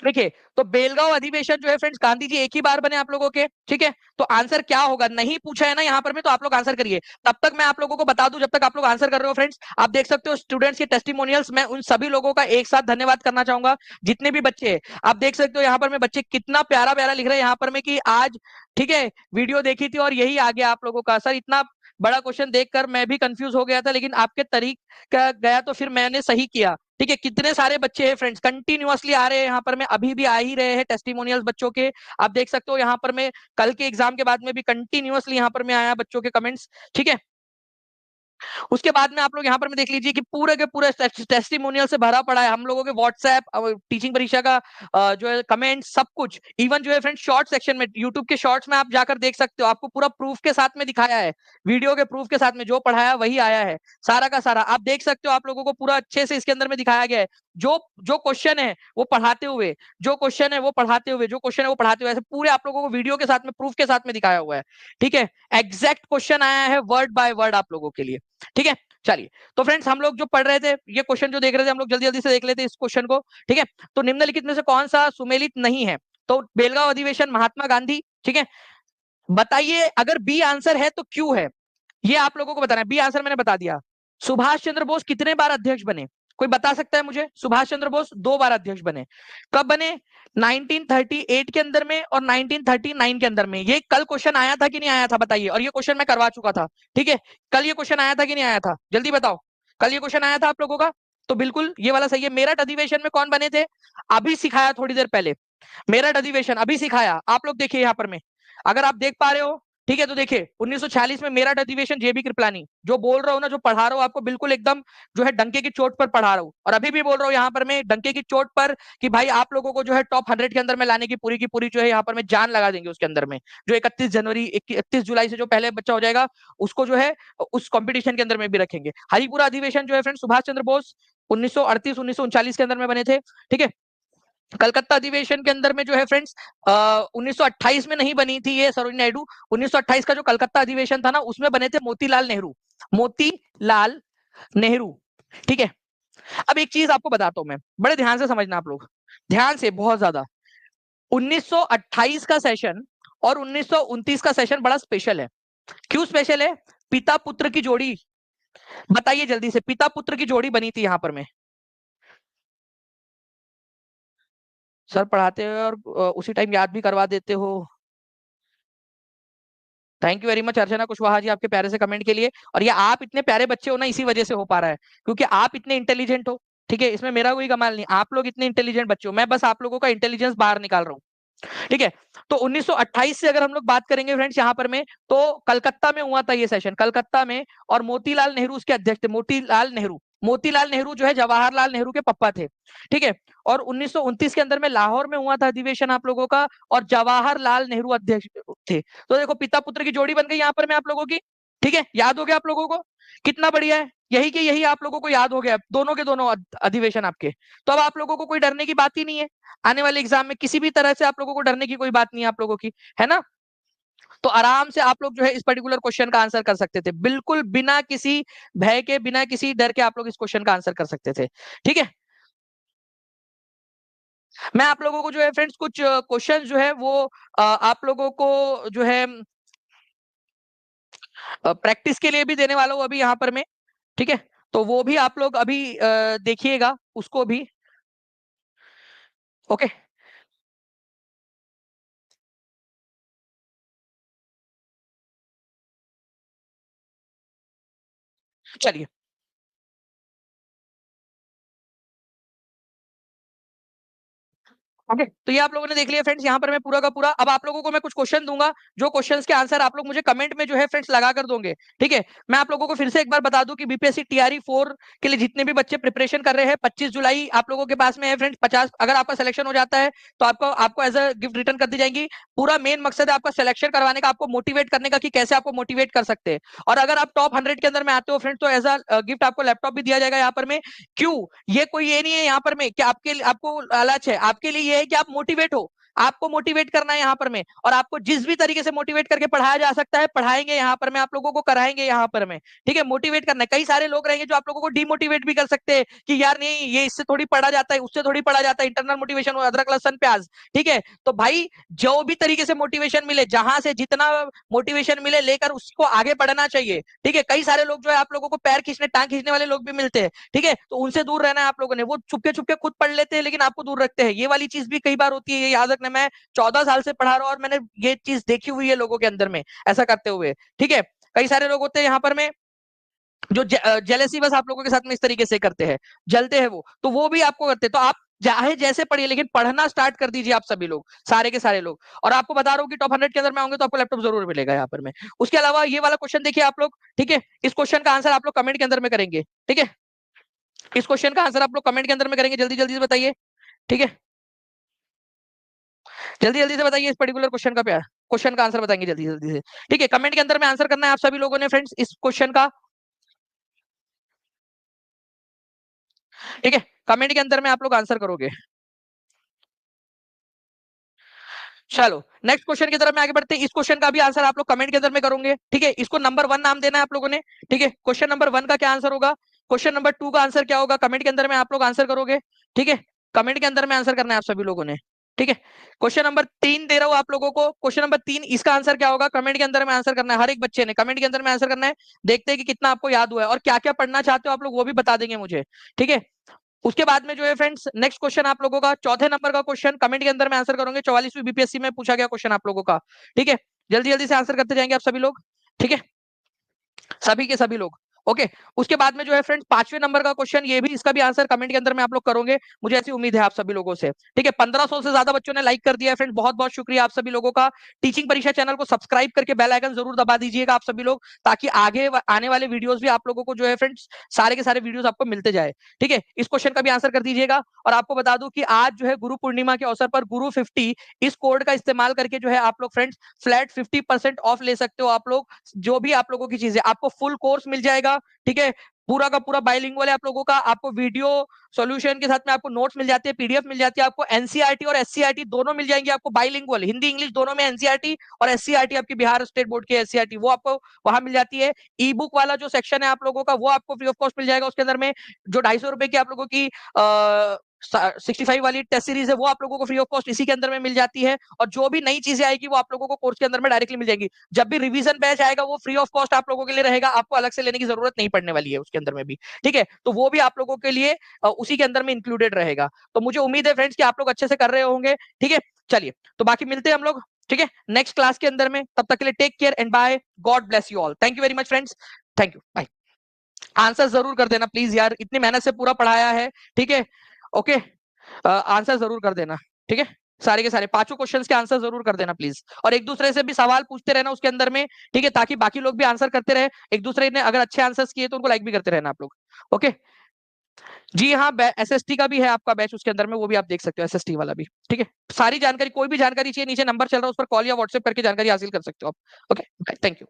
देखिए, तो बेलगांव अधिवेशन जो है फ्रेंड्स, गांधी जी एक ही बार बने आप लोगों के। ठीक है, तो आंसर क्या होगा, नहीं पूछा है ना यहाँ पर में, तो आप लोग आंसर करिए। तब तक मैं आप लोगों को बता दूं, जब तक आप लोग आंसर कर रहे हो फ्रेंड्स, आप देख सकते हो स्टूडेंट्स के टेस्टिमोनियल्स, मैं उन सभी लोगों का एक साथ धन्यवाद करना चाहूंगा, जितने भी बच्चे हैं। आप देख सकते हो यहाँ पर में बच्चे कितना प्यारा प्यारा लिख रहे हैं यहाँ पर में, कि आज ठीक है वीडियो देखी थी और यही आ गया आप लोगों का। सर इतना बड़ा क्वेश्चन देखकर मैं भी कंफ्यूज हो गया था, लेकिन आपके तरीका गया तो फिर मैंने सही किया। ठीक है, कितने सारे बच्चे हैं फ्रेंड्स, कंटिन्यूअसली आ रहे हैं यहाँ पर में, अभी भी आ ही रहे हैं टेस्टिमोनियल्स बच्चों के। आप देख सकते हो यहाँ पर में कल के एग्जाम के बाद में भी कंटिन्यूअसली यहाँ पर में आया बच्चों के कमेंट्स। ठीक है, उसके बाद में आप लोग यहाँ पर में देख लीजिए कि पूरे के पूरे टेस्टिमोनियल से भरा पड़ा है हम लोगों के व्हाट्सएप टीचिंग परीक्षा का जो है कमेंट, सब कुछ। इवन जो है फ्रेंड शॉर्ट सेक्शन में, यूट्यूब के शॉर्ट्स में आप जाकर देख सकते हो, आपको पूरा प्रूफ के साथ में दिखाया है, वीडियो के प्रूफ के साथ में जो पढ़ाया वही आया है, सारा का सारा आप देख सकते हो। आप लोगों को पूरा अच्छे से इसके अंदर में दिखाया गया है। जो जो क्वेश्चन है वो पढ़ाते हुए, जो क्वेश्चन है वो पढ़ाते हुए, जो क्वेश्चन है वो पढ़ाते हुए, ऐसे पूरे आप लोगों को वीडियो के साथ में, प्रूफ के साथ में दिखाया हुआ है। ठीक है, एग्जैक्ट क्वेश्चन आया है वर्ड बाय वर्ड आप लोगों के लिए। ठीक है, चलिए, तो फ्रेंड्स हम लोग जो पढ़ रहे थे, ये क्वेश्चन जो देख रहे थे, हम लोग जल्दी जल्दी से देख लेते हैं इस क्वेश्चन को। ठीक है, तो निम्नलिखित में से कौन सा सुमेलित नहीं है? तो बेलगांव अधिवेशन महात्मा गांधी। ठीक है, बताइए अगर बी आंसर है तो क्यों है, ये आप लोगों को बताना है। बी आंसर मैंने बता दिया। सुभाष चंद्र बोस कितने बार अध्यक्ष बने? कोई बता सकता है मुझे? सुभाष चंद्र बोस 2 बार अध्यक्ष बने। कब बने? 1938 के अंदर में और 1939 के अंदर में। ये कल क्वेश्चन आया था कि नहीं आया था बताइए, और ये क्वेश्चन मैं करवा चुका था। ठीक है, कल ये क्वेश्चन आया था कि नहीं आया था, जल्दी बताओ। कल ये क्वेश्चन आया था आप लोगों का? तो बिल्कुल ये वाला सही है। मेरठ अधिवेशन में कौन बने थे? अभी सिखाया थोड़ी देर पहले, मेरठ अधिवेशन अभी सिखाया। आप लोग देखिए यहाँ पर में, अगर आप देख पा रहे हो। ठीक है, तो देखिए 1946 में मेरठ अधिवेशन, जेबी कृपलानी। जो बोल रहा हूँ ना, जो पढ़ा रहा हूँ आपको, बिल्कुल एकदम जो है डंके की चोट पर पढ़ा रहा हूँ, और अभी भी बोल रहा हूँ यहाँ पर मैं डंके की चोट पर, कि भाई आप लोगों को जो है टॉप 100 के अंदर में लाने की पूरी जो है यहाँ पर में जान लगा देंगे उसके अंदर में। जो 31 जुलाई से जो पहले बच्चा हो जाएगा, उसको जो है उस कॉम्पिटिशन के अंदर में भी रखेंगे। हरिपुरा अधिवेशन जो है फ्रेंड, सुभाष चंद्र बोस 1938-1939 के अंदर में बने थे। ठीक है, कलकत्ता अधिवेशन के अंदर में जो है फ्रेंड्स 1928 में नहीं बनी थी ये सरोजिनी नायडू। 1928 का जो कलकत्ता अधिवेशन था ना, उसमें बने थे मोतीलाल नेहरू। मोतीलाल नेहरू। ठीक है, अब एक चीज आपको बताता हूं मैं, बड़े ध्यान से समझना आप लोग, ध्यान से, बहुत ज्यादा। 1928 का सेशन और 1929 का सेशन बड़ा स्पेशल है। क्यों स्पेशल है? पिता पुत्र की जोड़ी, बताइए जल्दी से, पिता पुत्र की जोड़ी बनी थी यहां पर में। सर पढ़ाते हो और उसी टाइम याद भी करवा देते हो। थैंक यू वेरी मच अर्चना कुशवाहा जी, आपके प्यारे से कमेंट के लिए। और ये आप इतने प्यारे बच्चे हो ना, इसी वजह से हो पा रहा है, क्योंकि आप इतने इंटेलिजेंट हो। ठीक है, इसमें मेरा कोई कमाल नहीं, आप लोग इतने इंटेलिजेंट बच्चे हो, मैं बस आप लोगों का इंटेलिजेंस बाहर निकाल रहा हूँ। ठीक है, तो 1928 से अगर हम लोग बात करेंगे फ्रेंड्स यहाँ पर में, तो कलकत्ता में हुआ था ये सेशन, कलकत्ता में। और मोतीलाल नेहरू उसके अध्यक्ष थे, मोतीलाल नेहरू। मोतीलाल नेहरू जो है जवाहरलाल नेहरू के पापा थे। ठीक है, और 1929 के अंदर में लाहौर में हुआ था अधिवेशन आप लोगों का, और जवाहरलाल नेहरू अध्यक्ष थे। तो देखो पिता पुत्र की जोड़ी बन गई यहाँ पर में आप लोगों की। ठीक है, याद हो गया आप लोगों को? कितना बढ़िया है, यही के यही आप लोगों को याद हो गया, दोनों के दोनों अधिवेशन आपके। तो अब आप लोगों को कोई डरने की बात ही नहीं है, आने वाले एग्जाम में किसी भी तरह से आप लोगों को डरने की कोई बात नहीं है आप लोगों की, है ना? तो आराम से आप लोग जो है इस पर्टिकुलर क्वेश्चन का आंसर कर सकते थे, बिल्कुल बिना किसी भय के, बिना किसी डर के आप लोग इस क्वेश्चन का आंसर कर सकते थे। ठीक है, मैं आप लोगों को जो है फ्रेंड्स कुछ क्वेश्चन जो है वो आप लोगों को जो है प्रैक्टिस के लिए भी देने वाला हूँ अभी यहाँ पर मैं। ठीक है, तो वो भी आप लोग अभी देखिएगा उसको भी। ओके, चलिए। ओके, तो ये आप लोगों ने देख लिया फ्रेंड्स यहाँ पर मैं पूरा का पूरा। अब आप लोगों को मैं कुछ क्वेश्चन दूंगा, जो क्वेश्चंस के आंसर आप लोग मुझे कमेंट में जो है फ्रेंड्स लगा कर दोगे। ठीक है, मैं आप लोगों को फिर से एक बार बता दूं कि बीपीएससी टीआरई 4 के लिए जितने भी बच्चे प्रिपरेशन कर रहे हैं, 25 जुलाई आप लोगों के पास में है फ्रेंड्स। 50 अगर आपका सिलेक्शन हो जाता है तो आपको आपको एज अ गिफ्ट रिटर्न कर दी जाएंगी। पूरा मेन मकसद है आपका सिलेक्शन करवाने का, आपको मोटिवेट करने का, कि कैसे आपको मोटिवेट कर सकते हैं। और अगर आप टॉप 100 के अंदर में आते हो फ्रेंड्स, तो एज अ गिफ्ट आपको लैपटॉप भी दिया जाएगा यहाँ पर में। क्यों? ये कोई ये नहीं है यहाँ पर में कि आपके आपको लालच है, आपके लिए ये है कि आप मोटिवेट हो। आपको मोटिवेट करना है यहाँ पर में, और आपको जिस भी तरीके से मोटिवेट करके पढ़ाया जा सकता है पढ़ाएंगे यहाँ पर में, आप लोगों को कराएंगे यहाँ पर में। ठीक है, मोटिवेट करना है। कई सारे लोग रहेंगे जो आप लोगों को डिमोटिवेट भी कर सकते हैं, कि यार नहीं ये इससे थोड़ी पढ़ा जाता है, उससे थोड़ी पढ़ा जाता है, इंटरनल मोटिवेशन, अदरक लहसन प्याज। ठीक है, तो भाई जो भी तरीके से मोटिवेशन मिले, जहां से जितना मोटिवेशन मिले लेकर उसको आगे बढ़ना चाहिए। ठीक है, कई सारे लोग जो है आप लोगों को पैर खींचने, टांग खींचने वाले लोग भी मिलते हैं। ठीक है, तो उनसे दूर रहना है आप लोगों ने। वो छुपके छुपके खुद पढ़ लेते हैं लेकिन आपको दूर रखते हैं, ये वाली चीज भी कई बार होती है, ये याद रखना। मैं 14 साल से पढ़ा रहा हूं और मैंने ये चीज देखी हुई है लोगों के अंदर में ऐसा करते हुए। ठीक है, कई सारे लोग होते हैं यहाँ पर में जो जेलेसी बस आप लोगों के साथ में इस तरीके से करते हैं, जलते हैं वो, तो वो भी आपको करते हैं। तो आप चाहे जैसे पढ़िए, लेकिन पढ़ना स्टार्ट कर दीजिए आप सभी लोग, सारे के सारे लोग। और आपको बता रहा हूँ कि टॉप 100 के अंदर में आऊंगे तो आपको लैपटॉप जरूर मिलेगा यहाँ पर में। उसके अलावा ये वाला क्वेश्चन देखिए आप लोग। ठीक है, इस क्वेश्चन का आंसर आप लोग कमेंट के अंदर में करेंगे। ठीक है, इस क्वेश्चन का आंसर आप लोग कमेंट के अंदर में करेंगे, जल्दी जल्दी से बताइए। ठीक है, जल्दी जल्दी से बताइए इस पर्टिकुलर क्वेश्चन का, प्यार क्वेश्चन का आंसर बताएंगे जल्दी जल्दी से। ठीक है, कमेंट के अंदर में आंसर करना है आप सभी लोगों ने फ्रेंड्स इस क्वेश्चन का। ठीक है, कमेंट के अंदर में आप लोग आंसर करोगे। चलो नेक्स्ट क्वेश्चन की तरफ में आगे बढ़ते हैं। इस क्वेश्चन का भी आंसर आप लोग कमेंट के अंदर में करोगे, ठीक है। इसको नंबर 1 नाम देना है आप लोगों ने, ठीक है। क्वेश्चन नंबर 1 का क्या आंसर होगा, क्वेश्चन नंबर 2 का आंसर क्या होगा, कमेंट के अंदर में आप लोग आंसर करोगे, ठीक है। कमेंट के अंदर में आंसर करना है आप सभी लोगों ने, ठीक है। क्वेश्चन नंबर 3 दे रहा हूं आप लोगों को, क्वेश्चन नंबर 3 इसका आंसर क्या होगा, कमेंट के अंदर में आंसर करना है। हर एक बच्चे ने कमेंट के अंदर में आंसर करना है। देखते हैं कि कितना आपको याद हुआ है और क्या क्या पढ़ना चाहते हो आप लोग वो भी बता देंगे मुझे, ठीक है। उसके बाद में जो है फ्रेंड्स नेक्स्ट क्वेश्चन आप लोगों का चौथे नंबर का क्वेश्चन कमेंट के अंदर में आंसर करोगे। 44वीं बीपीएससी में पूछा गया क्वेश्चन आप लोगों का, ठीक है। जल्दी जल्दी से आंसर करते जाएंगे आप सभी लोग, ठीक है, सभी के सभी लोग। ओके, उसके बाद में जो है फ्रेंड्स 5वें नंबर का क्वेश्चन, ये भी इसका भी आंसर कमेंट के अंदर में आप लोग करोगे, मुझे ऐसी उम्मीद है आप सभी लोगों से, ठीक है। 1500 से ज्यादा बच्चों ने लाइक कर दिया है फ्रेंड्स, बहुत बहुत शुक्रिया आप सभी लोगों का। टीचिंग परीक्षा चैनल को सब्सक्राइब करके बेल आइकन जरूर दबा दीजिएगा आप सभी लोग, ताकि आगे आने वाले वीडियोस भी आप लोगों को जो है फ्रेंड्स सारे के सारे वीडियोस आपको मिलते जाए, ठीक है। इस क्वेश्चन का भी आंसर कर दीजिएगा। और आपको बता दूं कि आज जो है गुरु पूर्णिमा के अवसर पर गुरु 50 इस कोड का इस्तेमाल करके जो है आप लोग फ्रेंड्स फ्लैट 50% ऑफ ले सकते हो। आप लोग जो भी आप लोगों की चीजें, आपको फुल कोर्स मिल जाएगा, ठीक है। पूरा का पूरा बाइलिंगुअल है आप लोगों का, आपको वीडियो सॉल्यूशन के साथ में आपको नोट्स मिल जाते हैं, पीडीएफ मिल जाती है, आपको एनसीईआरटी और एससीईआरटी दोनों मिल जाएंगे आपको बाइलिंगुअल, हिंदी इंग्लिश दोनों में एनसीईआरटी और एससीईआरटी आपकी बिहार स्टेट बोर्ड की एससीईआरटी वो आपको वहां मिल जाती है। ई बुक वाला जो सेक्शन है आप लोगों का वो आपको फ्री ऑफ कॉस्ट मिल जाएगा। उसके अंदर में जो 250 रुपए की आप लोगों की 65 वाली टेस्ट सीरीज है वो आप लोगों को फ्री ऑफ कॉस्ट इसी के अंदर में मिल जाती है। और जो भी नई चीजें आएगी वो आप लोगों को कोर्स के अंदर में डायरेक्टली मिल जाएगी। जब भी रिवीजन बैच आएगा वो फ्री ऑफ कॉस्ट आप लोगों के लिए रहेगा, आपको अलग से लेने की जरूरत नहीं पड़ने वाली है उसके अंदर में भी, ठीक है। तो वो भी आप लोगों के लिए उसी के अंदर में इंक्लूडेड रहेगा। तो मुझे उम्मीद है फ्रेंड्स कि आप लोग अच्छे से कर रहे होंगे, ठीक है। चलिए तो बाकी मिलते हैं हम लोग, ठीक है, नेक्स्ट क्लास के अंदर में। तब तक के लिए take care and bye, god bless you all. Thank you very much friends, thank you, bye. Answer जरूर कर देना प्लीज यार, इतनी मेहनत से पूरा पढ़ाया है, ठीक है। ओके, आंसर जरूर कर देना, ठीक है। सारे के सारे पांचों क्वेश्चंस के आंसर जरूर कर देना प्लीज। और एक दूसरे से भी सवाल पूछते रहना उसके अंदर में, ठीक है, ताकि बाकी लोग भी आंसर करते रहे। एक दूसरे ने अगर अच्छे आंसर्स किए तो उनको लाइक भी करते रहना आप लोग, ओके। जी हाँ, एसएसटी का भी है आपका बैच उसके अंदर में, वो भी आप देख सकते हो, एसएसटी वाला भी, ठीक है। सारी जानकारी, कोई भी जानकारी चाहिए नीचे नंबर चल रहा है उस पर कॉल या व्हाट्सएप करके जानकारी हासिल कर सकते हो आप, ओके। Thank you.